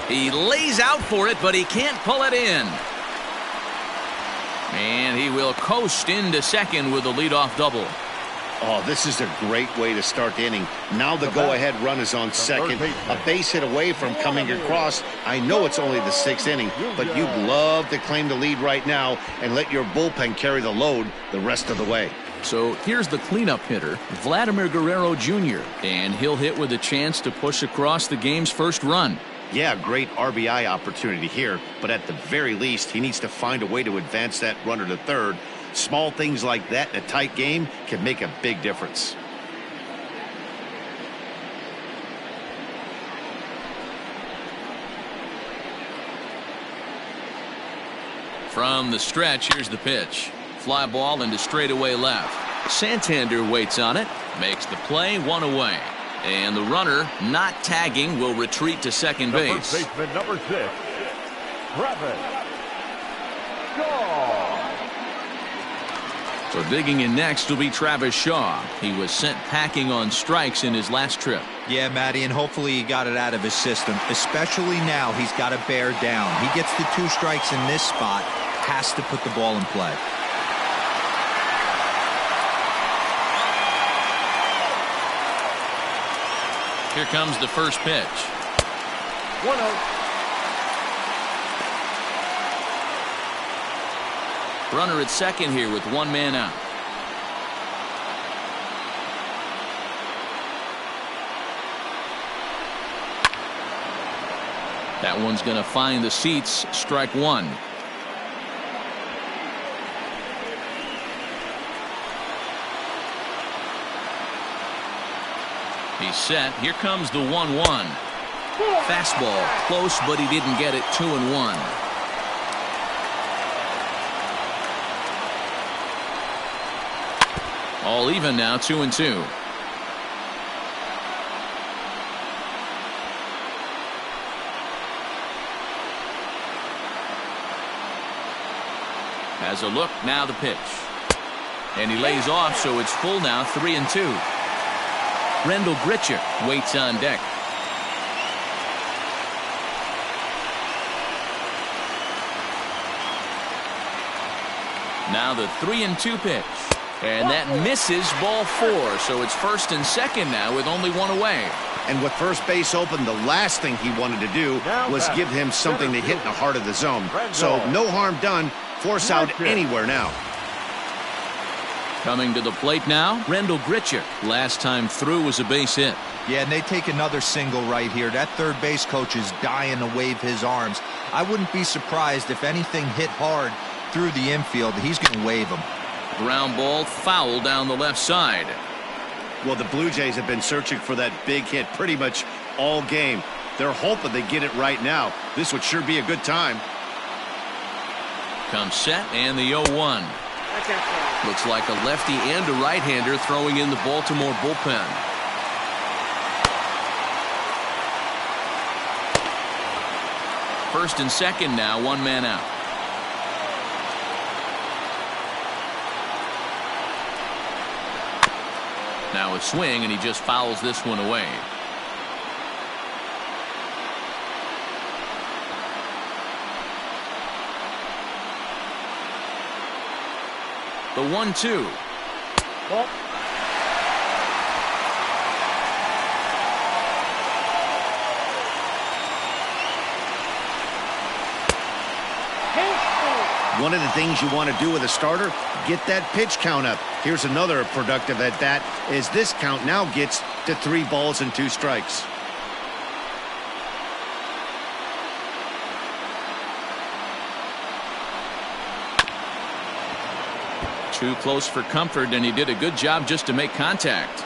He lays out for it, but he can't pull it in. And he will coast into second with a leadoff double. Oh, this is a great way to start the inning. Now the go-ahead run is on second. A base hit away from coming across. I know it's only the 6th inning, but you'd love to claim the lead right now and let your bullpen carry the load the rest of the way. So here's the cleanup hitter, Vladimir Guerrero Jr., and he'll hit with a chance to push across the game's first run. Yeah, great RBI opportunity here, but at the very least, he needs to find a way to advance that runner to third. Small things like that in a tight game can make a big difference. From the stretch, here's the pitch. Fly ball into straightaway left. Santander waits on it, makes the play, 1 away. And the runner, not tagging, will retreat to second base. First baseman number 6, Travis Shaw. So digging in next will be Travis Shaw. He was sent packing on strikes in his last trip. Yeah, Matty, and hopefully he got it out of his system. Especially now, he's got to bear down. He gets the 2 strikes in this spot, has to put the ball in play. Here comes the first pitch. 1-0. Runner at second here with 1 man out. That one's going to find the seats. Strike 1. He's set. Here comes the 1-1. Fastball close, but he didn't get it. 2-1. All even now. 2-2. Has a look. Now the pitch. And he lays off, so it's full now. 3-2. Rendell Grichuk waits on deck. Now the 3-2 pitch. And that misses, ball 4. So it's first and second now with only 1 away. And with first base open, the last thing he wanted to do was give him something to hit in the heart of the zone. So no harm done. Force out anywhere now. Coming to the plate now, Rendell Grichuk. Last time through was a base hit. Yeah, and they take another single right here. That third base coach is dying to wave his arms. I wouldn't be surprised if anything hit hard through the infield. He's going to wave them. Ground ball foul down the left side. Well, the Blue Jays have been searching for that big hit pretty much all game. They're hoping they get it right now. This would sure be a good time. Comes set and the 0-1. Looks like a lefty and a right-hander throwing in the Baltimore bullpen. First and second now, one man out. Now a swing, and he just fouls this one away. The 1-2. One of the things you want to do with a starter, get that pitch count up. Here's another productive at that, as this count now gets to 3 balls and 2 strikes. Too close for comfort, and he did a good job just to make contact.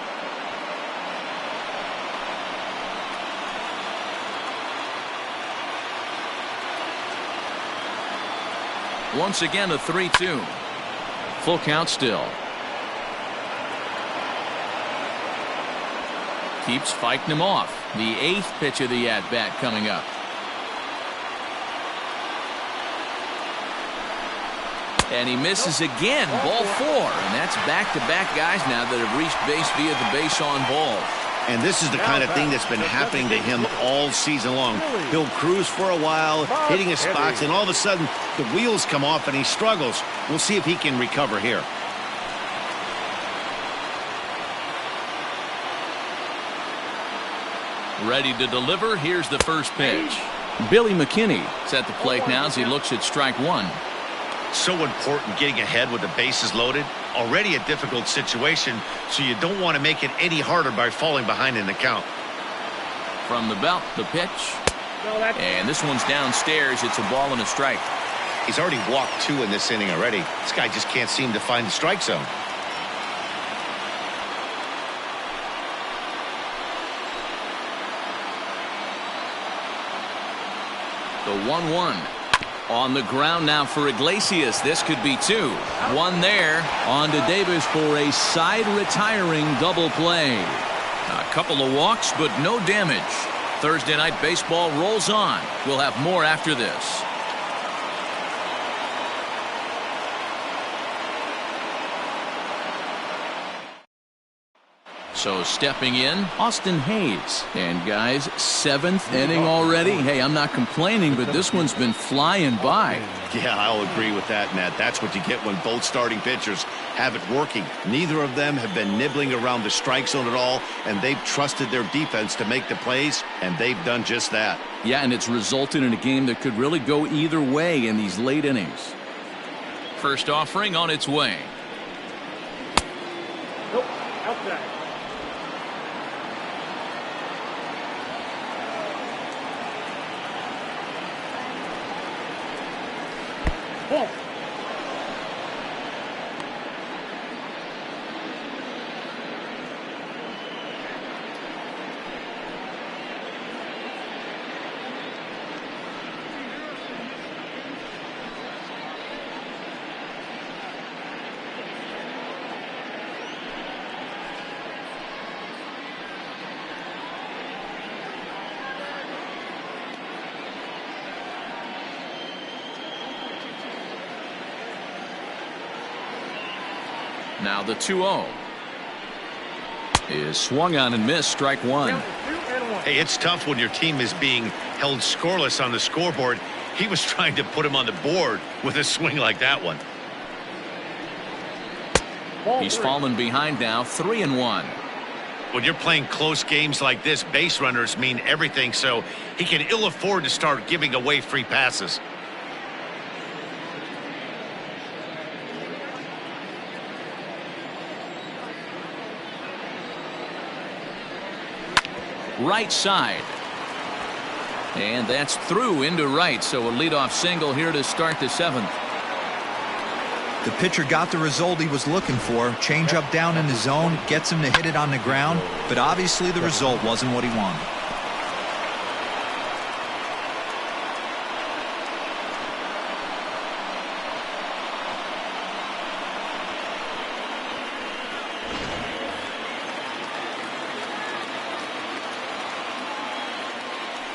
Once again, a 3-2. Full count still. Keeps fighting him off. The 8th pitch of the at-bat coming up. And he misses again. Ball 4. And that's back-to-back guys now that have reached base via the base on ball. And this is the kind of thing that's been happening to him all season long. He'll cruise for a while, hitting his spots, and all of a sudden the wheels come off and he struggles. We'll see if he can recover here. Ready to deliver. Here's the first pitch. Billy McKinney is at the plate now as he looks at strike 1. So important getting ahead with the bases loaded. Already a difficult situation, so you don't want to make it any harder by falling behind in the count. From the belt, the pitch. And this one's downstairs. It's a ball and a strike. He's already walked 2 in this inning already. This guy just can't seem to find the strike zone. The 1-1. On the ground now for Iglesias. This could be 2. One there. On to Davis for a side retiring double play. A couple of walks, but no damage. Thursday night baseball rolls on. We'll have more after this. So stepping in, Austin Hayes. And guys, 7th inning already. Hey, I'm not complaining, but this one's been flying by. Yeah, I'll agree with that, Matt. That's what you get when both starting pitchers have it working. Neither of them have been nibbling around the strike zone at all, and they've trusted their defense to make the plays, and they've done just that. Yeah, and it's resulted in a game that could really go either way in these late innings. First offering on its way. Nope, outside. Ball. Now the 2-0 is swung on and missed. Strike 1. Hey, it's tough when your team is being held scoreless on the scoreboard. He was trying to put him on the board with a swing like that one. He's fallen behind now, 3-1. When you're playing close games like this, base runners mean everything, so he can ill afford to start giving away free passes. right side. And that's through into right, so a leadoff single here to start the 7th. The pitcher got the result he was looking for. Change up down in the zone, gets him to hit it on the ground, but obviously the result wasn't what he wanted.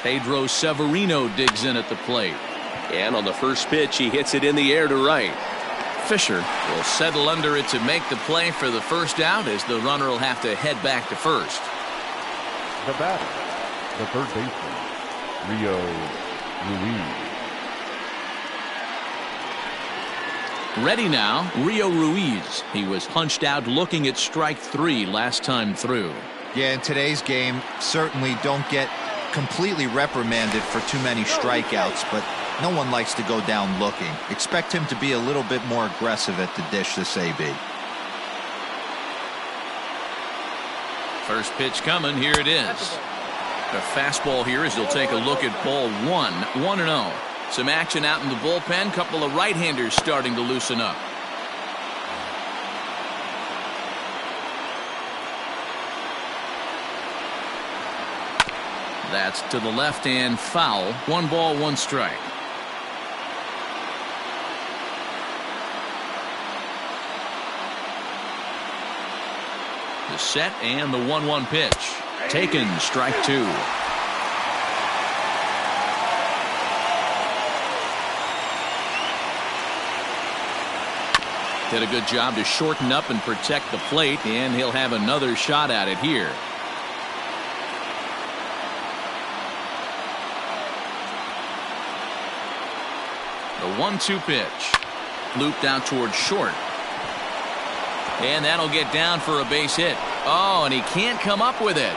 Pedro Severino digs in at the plate. And on the first pitch, he hits it in the air to right. Fisher will settle under it to make the play for the first out, as the runner will have to head back to first. The batter, the third baseman, Rio Ruiz. Ready now, Rio Ruiz. He was punched out looking at strike 3 last time through. Yeah, in today's game, certainly don't get completely reprimanded for too many strikeouts, but no one likes to go down looking. Expect him to be a little bit more aggressive at the dish this AB. First pitch coming. Here it is. The fastball here as he'll take a look at ball 1. 1-0. Some action out in the bullpen. Couple of right-handers starting to loosen up. That's to the left and foul. 1 ball, 1 strike. The set and the 1-1 pitch. Taken, strike 2. Did a good job to shorten up and protect the plate, and he'll have another shot at it here. The 1-2 pitch. Looped out towards short. And that'll get down for a base hit. Oh, and he can't come up with it.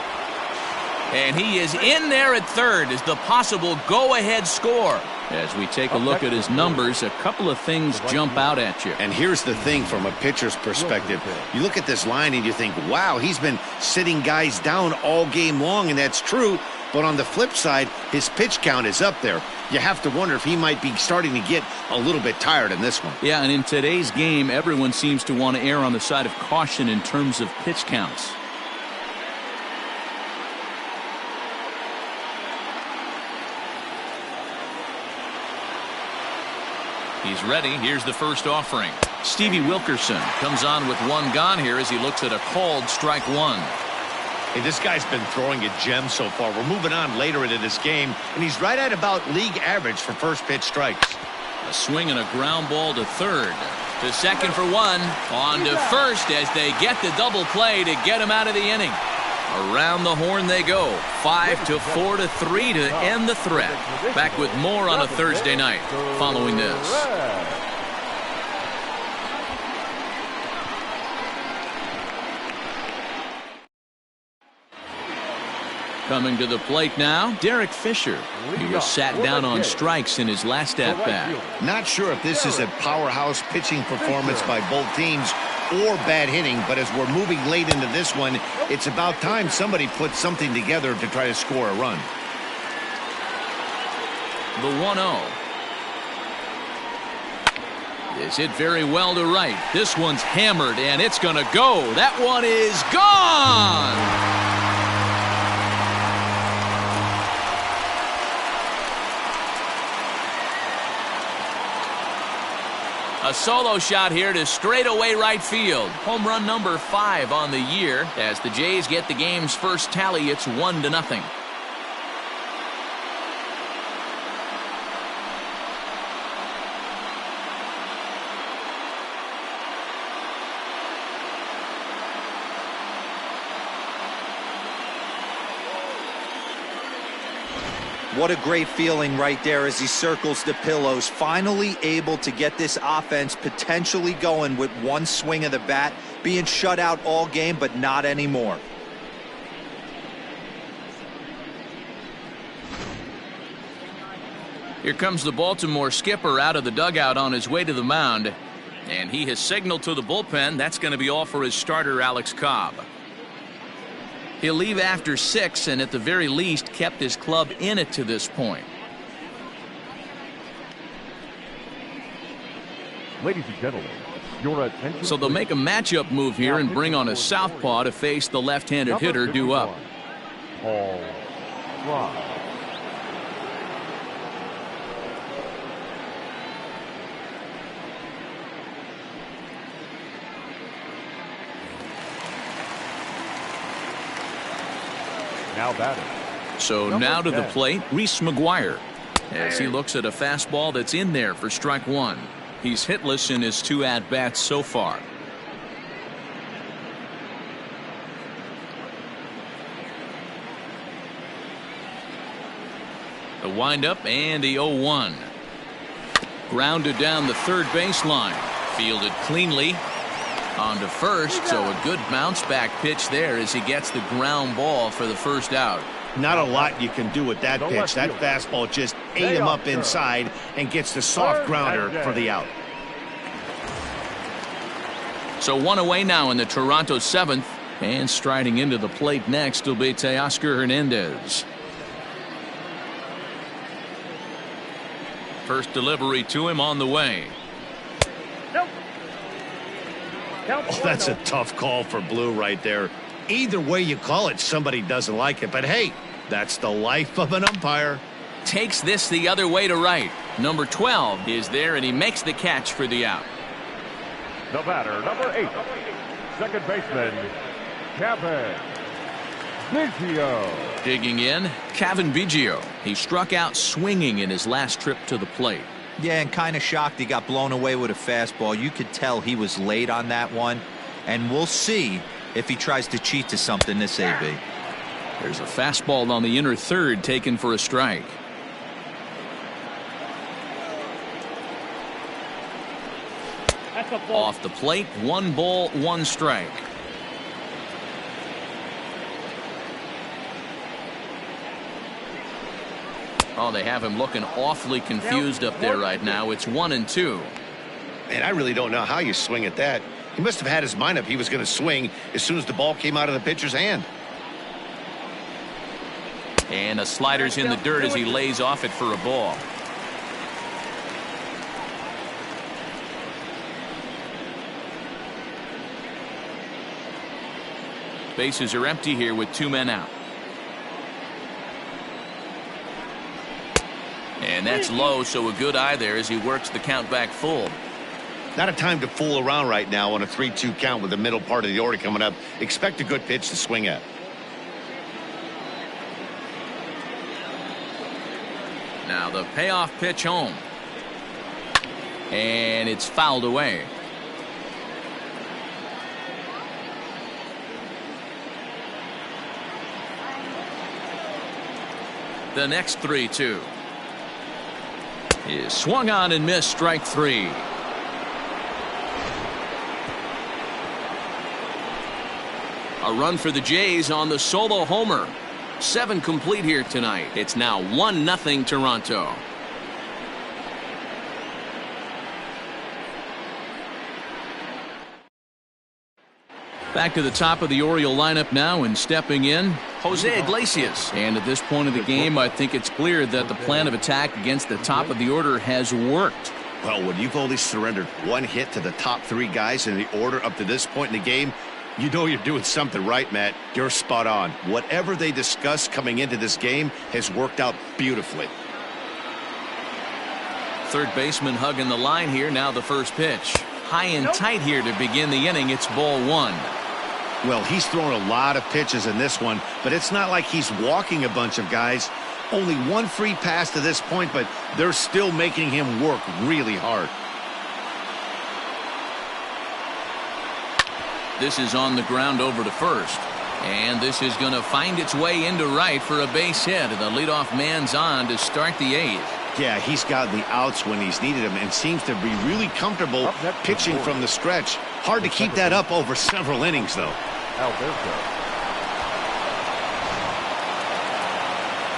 And he is in there at third as the possible go-ahead score. As we take a look at his numbers, a couple of things jump out at you. And here's the thing from a pitcher's perspective. You look at this line and you think, wow, he's been sitting guys down all game long, and that's true. But on the flip side, his pitch count is up there. You have to wonder if he might be starting to get a little bit tired in this one. Yeah, and in today's game, everyone seems to want to err on the side of caution in terms of pitch counts. He's ready. Here's the first offering. Stevie Wilkerson comes on with 1 gone here as he looks at a called strike 1. Hey, this guy's been throwing a gem so far. We're moving on later into this game, and he's right at about league average for first pitch strikes. A swing and a ground ball to third. To second for 1. On to first as they get the double play to get him out of the inning. Around the horn they go. 5-4 to 3 to end the threat. Back with more on a Thursday night following this. Coming to the plate now, Derek Fisher. He was sat down on strikes in his last at-bat. Not sure if this is a powerhouse pitching performance by both teams or bad hitting, but as we're moving late into this one, it's about time somebody puts something together to try to score a run. The 1-0. Is hit very well to right. This one's hammered, and it's going to go. That one is gone! A solo shot here to straightaway right field. Home run number 5 on the year. As the Jays get the game's first tally, it's 1-0. What a great feeling right there as he circles the pillows. Finally able to get this offense potentially going with 1 swing of the bat. Being shut out all game, but not anymore. Here comes the Baltimore skipper out of the dugout on his way to the mound. And he has signaled to the bullpen that's going to be all for his starter, Alex Cobb. He'll leave after 6 and at the very least kept his club in it to this point. Ladies and gentlemen, your attention. So they'll make a matchup move here and bring on a southpaw to face the left-handed hitter due up. Paul Ross. Now batting. So now to the plate, Reese McGuire, as he looks at a fastball that's in there for strike 1. He's hitless in his 2 at-bats so far. The windup and the 0-1. Grounded down the third baseline. Fielded cleanly. On to first, so a good bounce back pitch there as he gets the ground ball for the first out. Not a lot you can do with that pitch. That fastball just ate him up inside and gets the soft grounder for the out. So 1 away now in the Toronto 7th, and striding into the plate next will be Teoscar Hernandez. First delivery to him on the way. Oh, that's a tough call for Blue right there. Either way you call it, somebody doesn't like it. But hey, that's the life of an umpire. Takes this the other way to right. Number 12 is there, and he makes the catch for the out. The batter, number 8, second baseman, Kevin Biggio. Digging in, Kevin Biggio. He struck out swinging in his last trip to the plate. Yeah, and kind of shocked he got blown away with a fastball. You could tell he was late on that one. And we'll see if he tries to cheat to something this AB. There's a fastball on the inner third taken for a strike. Off the plate, 1 ball, 1 strike. Oh, they have him looking awfully confused up there right now. It's 1-2. Man, I really don't know how you swing at that. He must have had his mind up he was going to swing as soon as the ball came out of the pitcher's hand. And a slider's in the dirt as he lays off it for a ball. Bases are empty here with 2 men out. And that's low, so a good eye there as he works the count back full. Not a time to fool around right now on a 3-2 count with the middle part of the order coming up. Expect a good pitch to swing at. Now the payoff pitch home. And it's fouled away. The next 3-2 is swung on and missed, strike 3. A run for the Jays on the solo homer. 7 complete here tonight. It's now 1-0 Toronto. Back to the top of the Oriole lineup now, and stepping in, Jose Iglesias. And at this point of the game, I think it's clear that the plan of attack against the top of the order has worked. Well, when you've only surrendered 1 hit to the top 3 guys in the order up to this point in the game, you know you're doing something right, Matt. You're spot on. Whatever they discussed coming into this game has worked out beautifully. Third baseman hugging the line here. Now the first pitch. High and tight here to begin the inning. It's ball 1. Well, he's thrown a lot of pitches in this one, but it's not like he's walking a bunch of guys. Only 1 free pass to this point, but they're still making him work really hard. This is on the ground over to first. And this is going to find its way into right for a base hit. And the leadoff man's on to start the 8th. Yeah, he's gotten the outs when he's needed them and seems to be really comfortable pitching from the stretch. Hard to keep that up over several innings, though.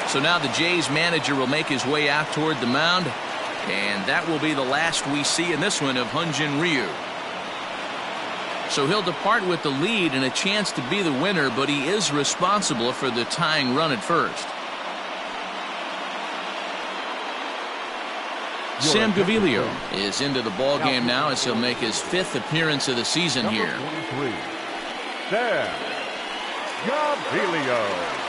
So now the Jays manager will make his way out toward the mound. And that will be the last we see in this one of Hyun-Jin Ryu. So he'll depart with the lead and a chance to be the winner, but he is responsible for the tying run at first. Sam Gaviglio is into the ball game now as he'll make his 5th appearance of the season here. Sam Gaviglio.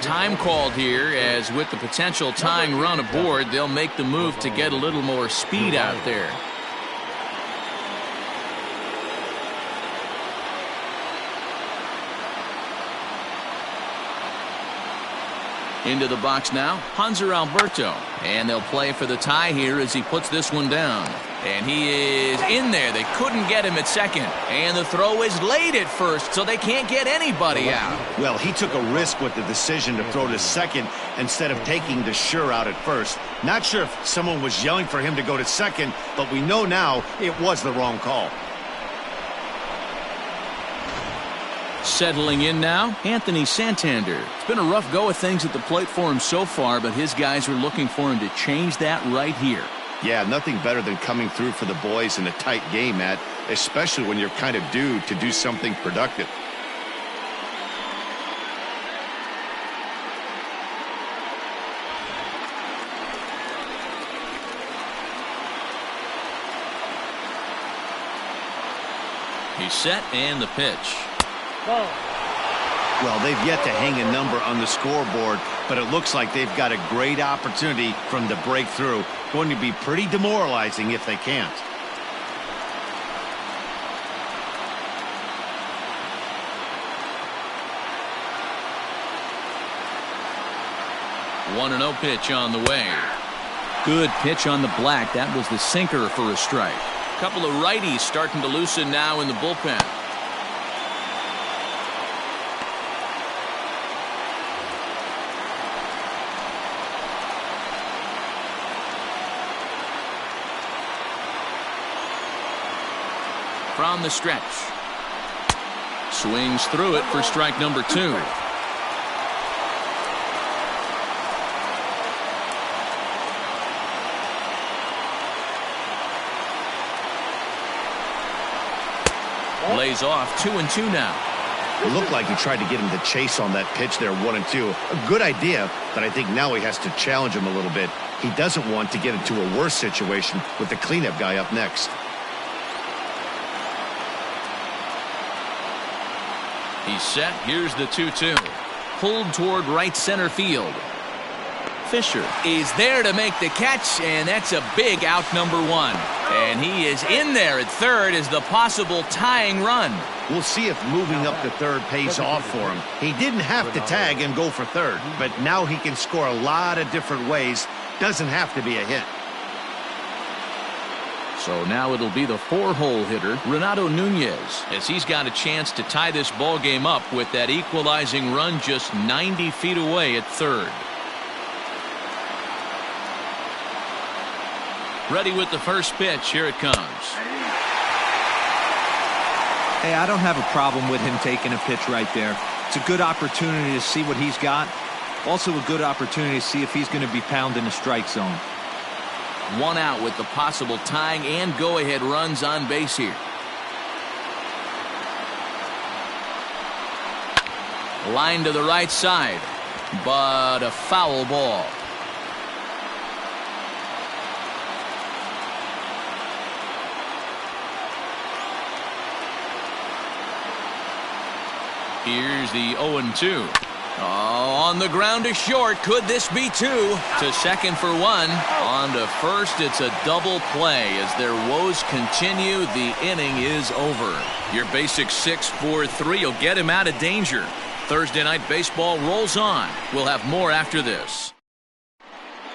Time called here, as with the potential tying run aboard, they'll make the move to get a little more speed out there. Into the box now, Hanser Alberto. And they'll play for the tie here as he puts this one down. And he is in there. They couldn't get him at second. And the throw is late at first, so they can't get anybody out. Well, he took a risk with the decision to throw to second instead of taking the sure out at first. Not sure if someone was yelling for him to go to second, but we know now it was the wrong call. Settling in now, Anthony Santander. It's been a rough go of things at the plate for him so far, but his guys are looking for him to change that right here. Yeah, nothing better than coming through for the boys in a tight game, Matt, especially when you're kind of due to do something productive. He's set and the pitch. Well, they've yet to hang a number on the scoreboard, but it looks like they've got a great opportunity from the breakthrough. Going to be pretty demoralizing if they can't. One 1-0 pitch on the way. Good pitch on the black. That was the sinker for a strike. A couple of righties starting to loosen now in the bullpen. From the stretch. Swings through it for strike number 2. Lays off 2-2 now. It looked like he tried to get him to chase on that pitch there, 1-2. A good idea, but I think now he has to challenge him a little bit. He doesn't want to get into a worse situation with the cleanup guy up next. He's set. Here's the 2-2. Pulled toward right center field. Fisher is there to make the catch, and that's a big out, number 1. And he is in there at third as the possible tying run. We'll see if moving up to third pays off for him. He didn't have to tag and go for third, but now he can score a lot of different ways. Doesn't have to be a hit. So now it'll be the 4-hole hitter, Renato Nunez, as he's got a chance to tie this ball game up with that equalizing run just 90 feet away at third. Ready with the first pitch. Here it comes. Hey, I don't have a problem with him taking a pitch right there. It's a good opportunity to see what he's got. Also a good opportunity to see if he's going to be pounding the strike zone. 1 out with the possible tying and go-ahead runs on base here. Line to the right side, but a foul ball. Here's the 0-2. Oh, on the ground to short. Could this be 2? To second for 1. On to first. It's a double play. As their woes continue, the inning is over. Your basic 6-4-3 will get him out of danger. Thursday Night Baseball rolls on. We'll have more after this.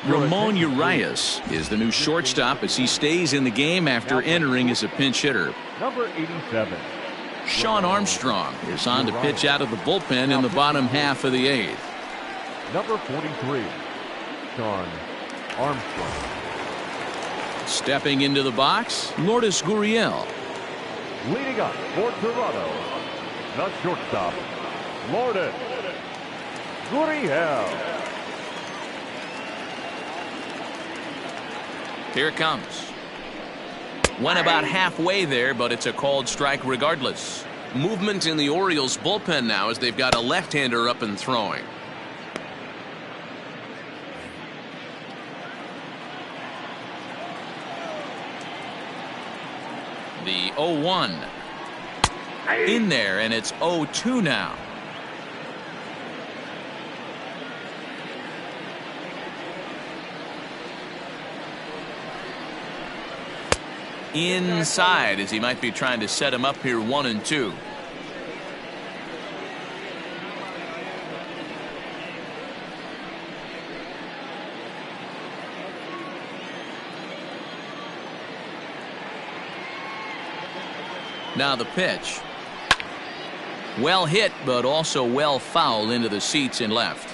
Ramon Urias is the new shortstop as he stays in the game after entering as a pinch hitter. Number 87. Sean Armstrong is on to pitch out of the bullpen in the bottom half of the 8th. Number 43, Sean Armstrong. Stepping into the box, Lourdes Gurriel. Leading up for Toronto, the shortstop, Lourdes Gurriel. Here it comes. Went about halfway there, but it's a called strike regardless. Movement in the Orioles bullpen now as they've got a left-hander up and throwing. The 0-1 in there, and it's 0-2 now. Inside, as he might be trying to set him up here 1-2. Now the pitch. Well hit, but also well fouled into the seats and left.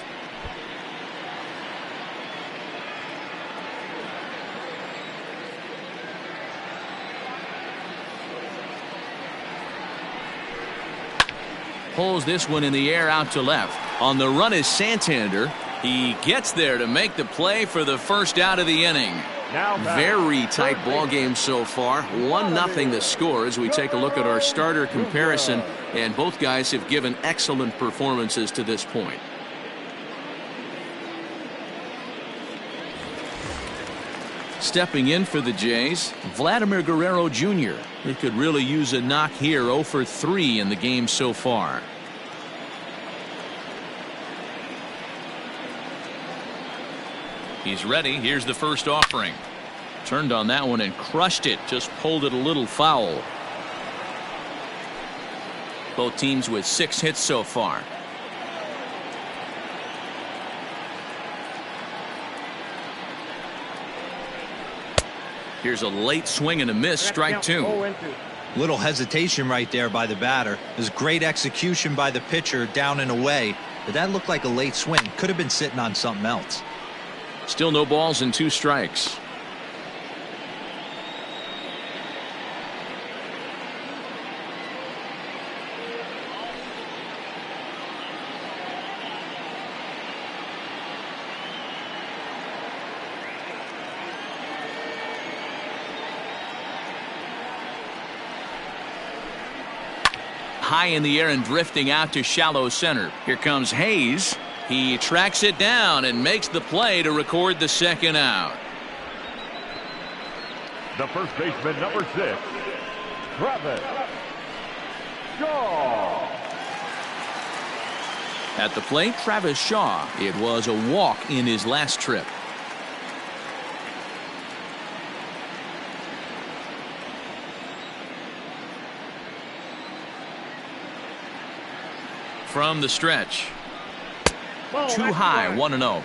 Pulls this one in the air out to left. On the run is Santander. He gets there to make the play for the first out of the inning. Very tight ball game so far. 1-0 the score as we take a look at our starter comparison, and both guys have given excellent performances to this point. Stepping in for the Jays, Vladimir Guerrero Jr. He could really use a knock here. 0 for 3 in the game so far. He's ready. Here's the first offering. Turned on that one and crushed it. Just pulled it a little foul. Both teams with 6 hits so far. Here's a late swing and a miss. Strike 2. Little hesitation right there by the batter. There's great execution by the pitcher down and away, but that looked like a late swing. Could have been sitting on something else. Still no balls and 2 strikes. High in the air and drifting out to shallow center. Here comes Hayes. He tracks it down and makes the play to record the second out. The first baseman, number 6, Travis Shaw. At the plate, Travis Shaw. It was a walk in his last trip. From the stretch. Too high, 1-0.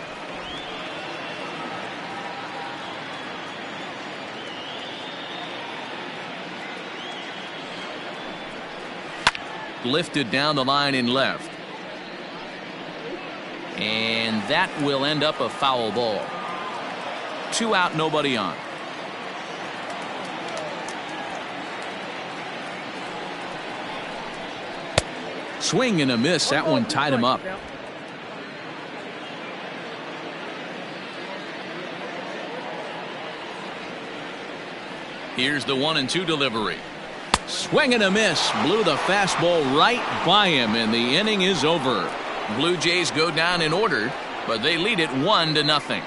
Lifted down the line in left. And that will end up a foul ball. 2 out, nobody on. Swing and a miss. That one tied him up. Here's the 1-2 delivery. Swing and a miss. Blew the fastball right by him, and the inning is over. Blue Jays go down in order, but they lead it 1-0.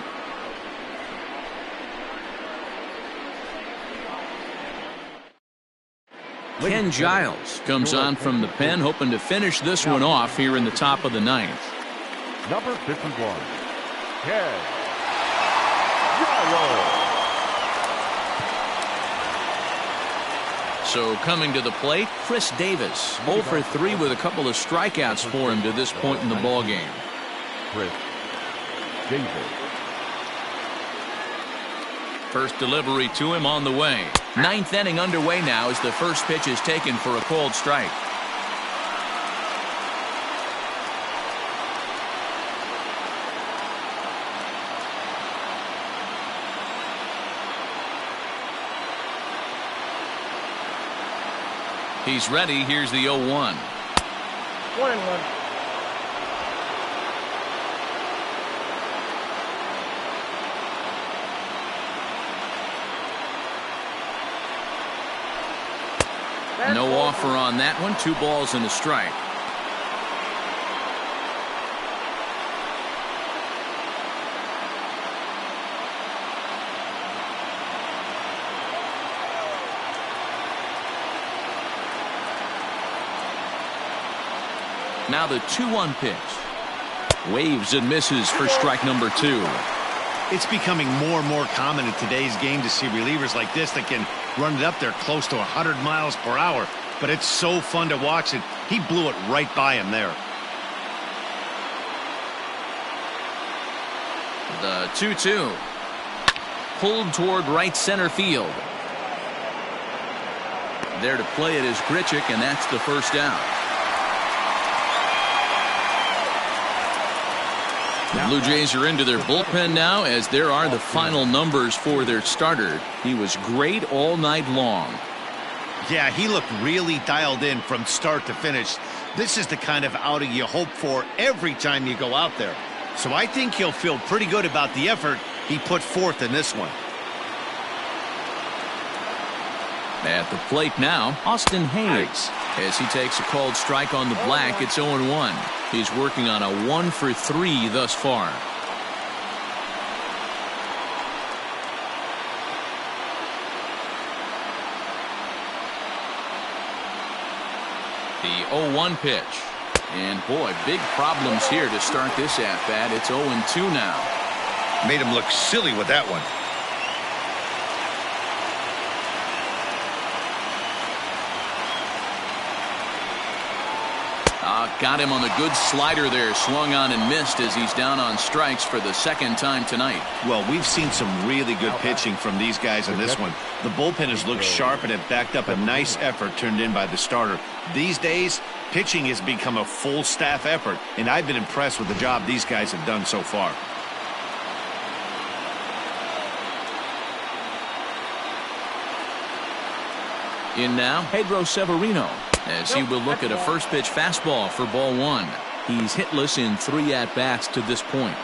Ken Giles comes on from the pen, hoping to finish this one off here in the top of the 9th. Number 51, Ken Giles. So coming to the plate, Chris Davis. 0 for 3 with a couple of strikeouts for him to this point in the ballgame. Chris Davis. First delivery to him on the way. 9th inning underway now as the first pitch is taken for a called strike. He's ready. Here's the 0-1. 1-1. No offer on that one. 2 balls and a strike. Now the 2-1 pitch. Waves and misses for strike number 2. It's becoming more and more common in today's game to see relievers like this that can run it up there close to 100 miles per hour. But it's so fun to watch it. He blew it right by him there. The 2-2. Pulled toward right center field. There to play it is Grichuk, and that's the first out. The Blue Jays are into their bullpen now, as there are the final numbers for their starter. He was great all night long. Yeah, he looked really dialed in from start to finish. This is the kind of outing you hope for every time you go out there. So I think he'll feel pretty good about the effort he put forth in this one. At the plate now, Austin Hayes. As he takes a called strike on the black, it's 0-1. He's working on a 1-for-3 thus far. The 0-1 pitch. And boy, big problems here to start this at-bat. It's 0-2 now. Made him look silly with that one. Got him on the good slider there. Swung on and missed as he's down on strikes for the second time tonight. Well, we've seen some really good pitching from these guys in this one. The bullpen has looked sharp and it backed up a nice effort turned in by the starter. These days, pitching has become a full staff effort, and I've been impressed with the job these guys have done so far. In now, Pedro Severino, as he will look at a first pitch fastball for ball 1. He's hitless in 3 at-bats to this point.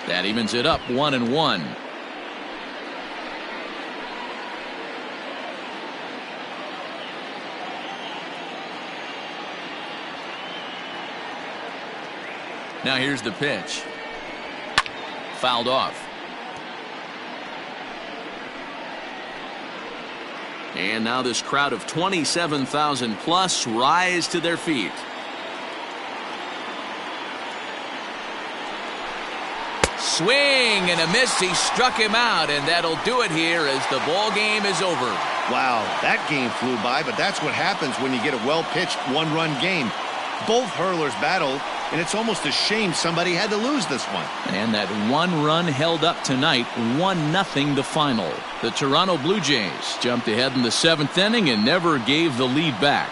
That evens it up 1-1. Now here's the pitch. Fouled off. And now this crowd of 27,000 plus rise to their feet. Swing and a miss. He struck him out, and that'll do it here as the ball game is over. Wow, that game flew by, but that's what happens when you get a well-pitched one-run game. Both hurlers battled, and it's almost a shame somebody had to lose this one. And that one run held up tonight, 1-0 the final. The Toronto Blue Jays jumped ahead in the 7th inning and never gave the lead back.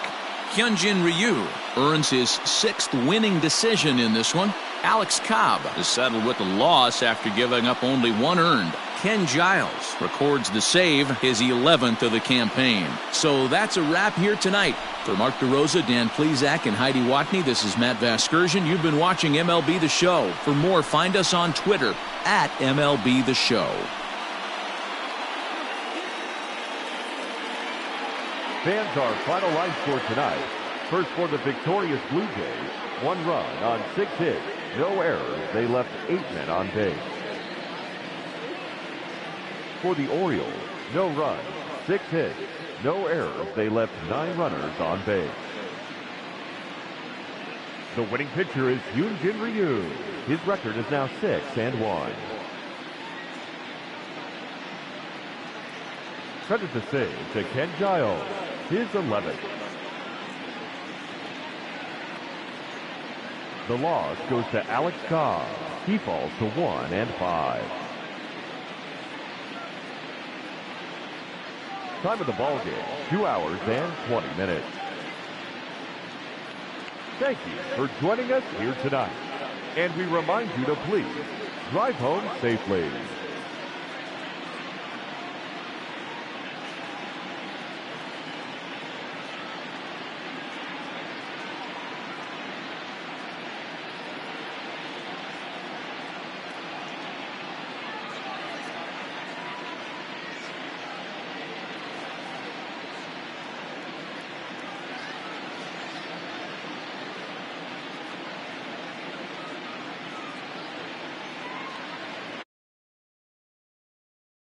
Hyunjin Ryu earns his 6th winning decision in this one. Alex Cobb is settled with a loss after giving up only 1 earned. Ken Giles records the save, his 11th of the campaign. So that's a wrap here tonight. For Mark DeRosa, Dan Plesac, and Heidi Watney, this is Matt Vasgersian. You've been watching MLB The Show. For more, find us on Twitter at MLB The Show. Fans, our final line score tonight. First for the victorious Blue Jays, 1 run on 6 hits, no errors. They left 8 men on base. For the Orioles, no runs, 6 hits, no errors. They left 9 runners on base. The winning pitcher is Hyunjin Ryu. His record is now 6-1. Credit the save to Ken Giles, his 11th. The loss goes to Alex Cobb. He falls to 1-5. Time of the ball game, 2 hours and 20 minutes. Thank you for joining us here tonight. And we remind you to please drive home safely.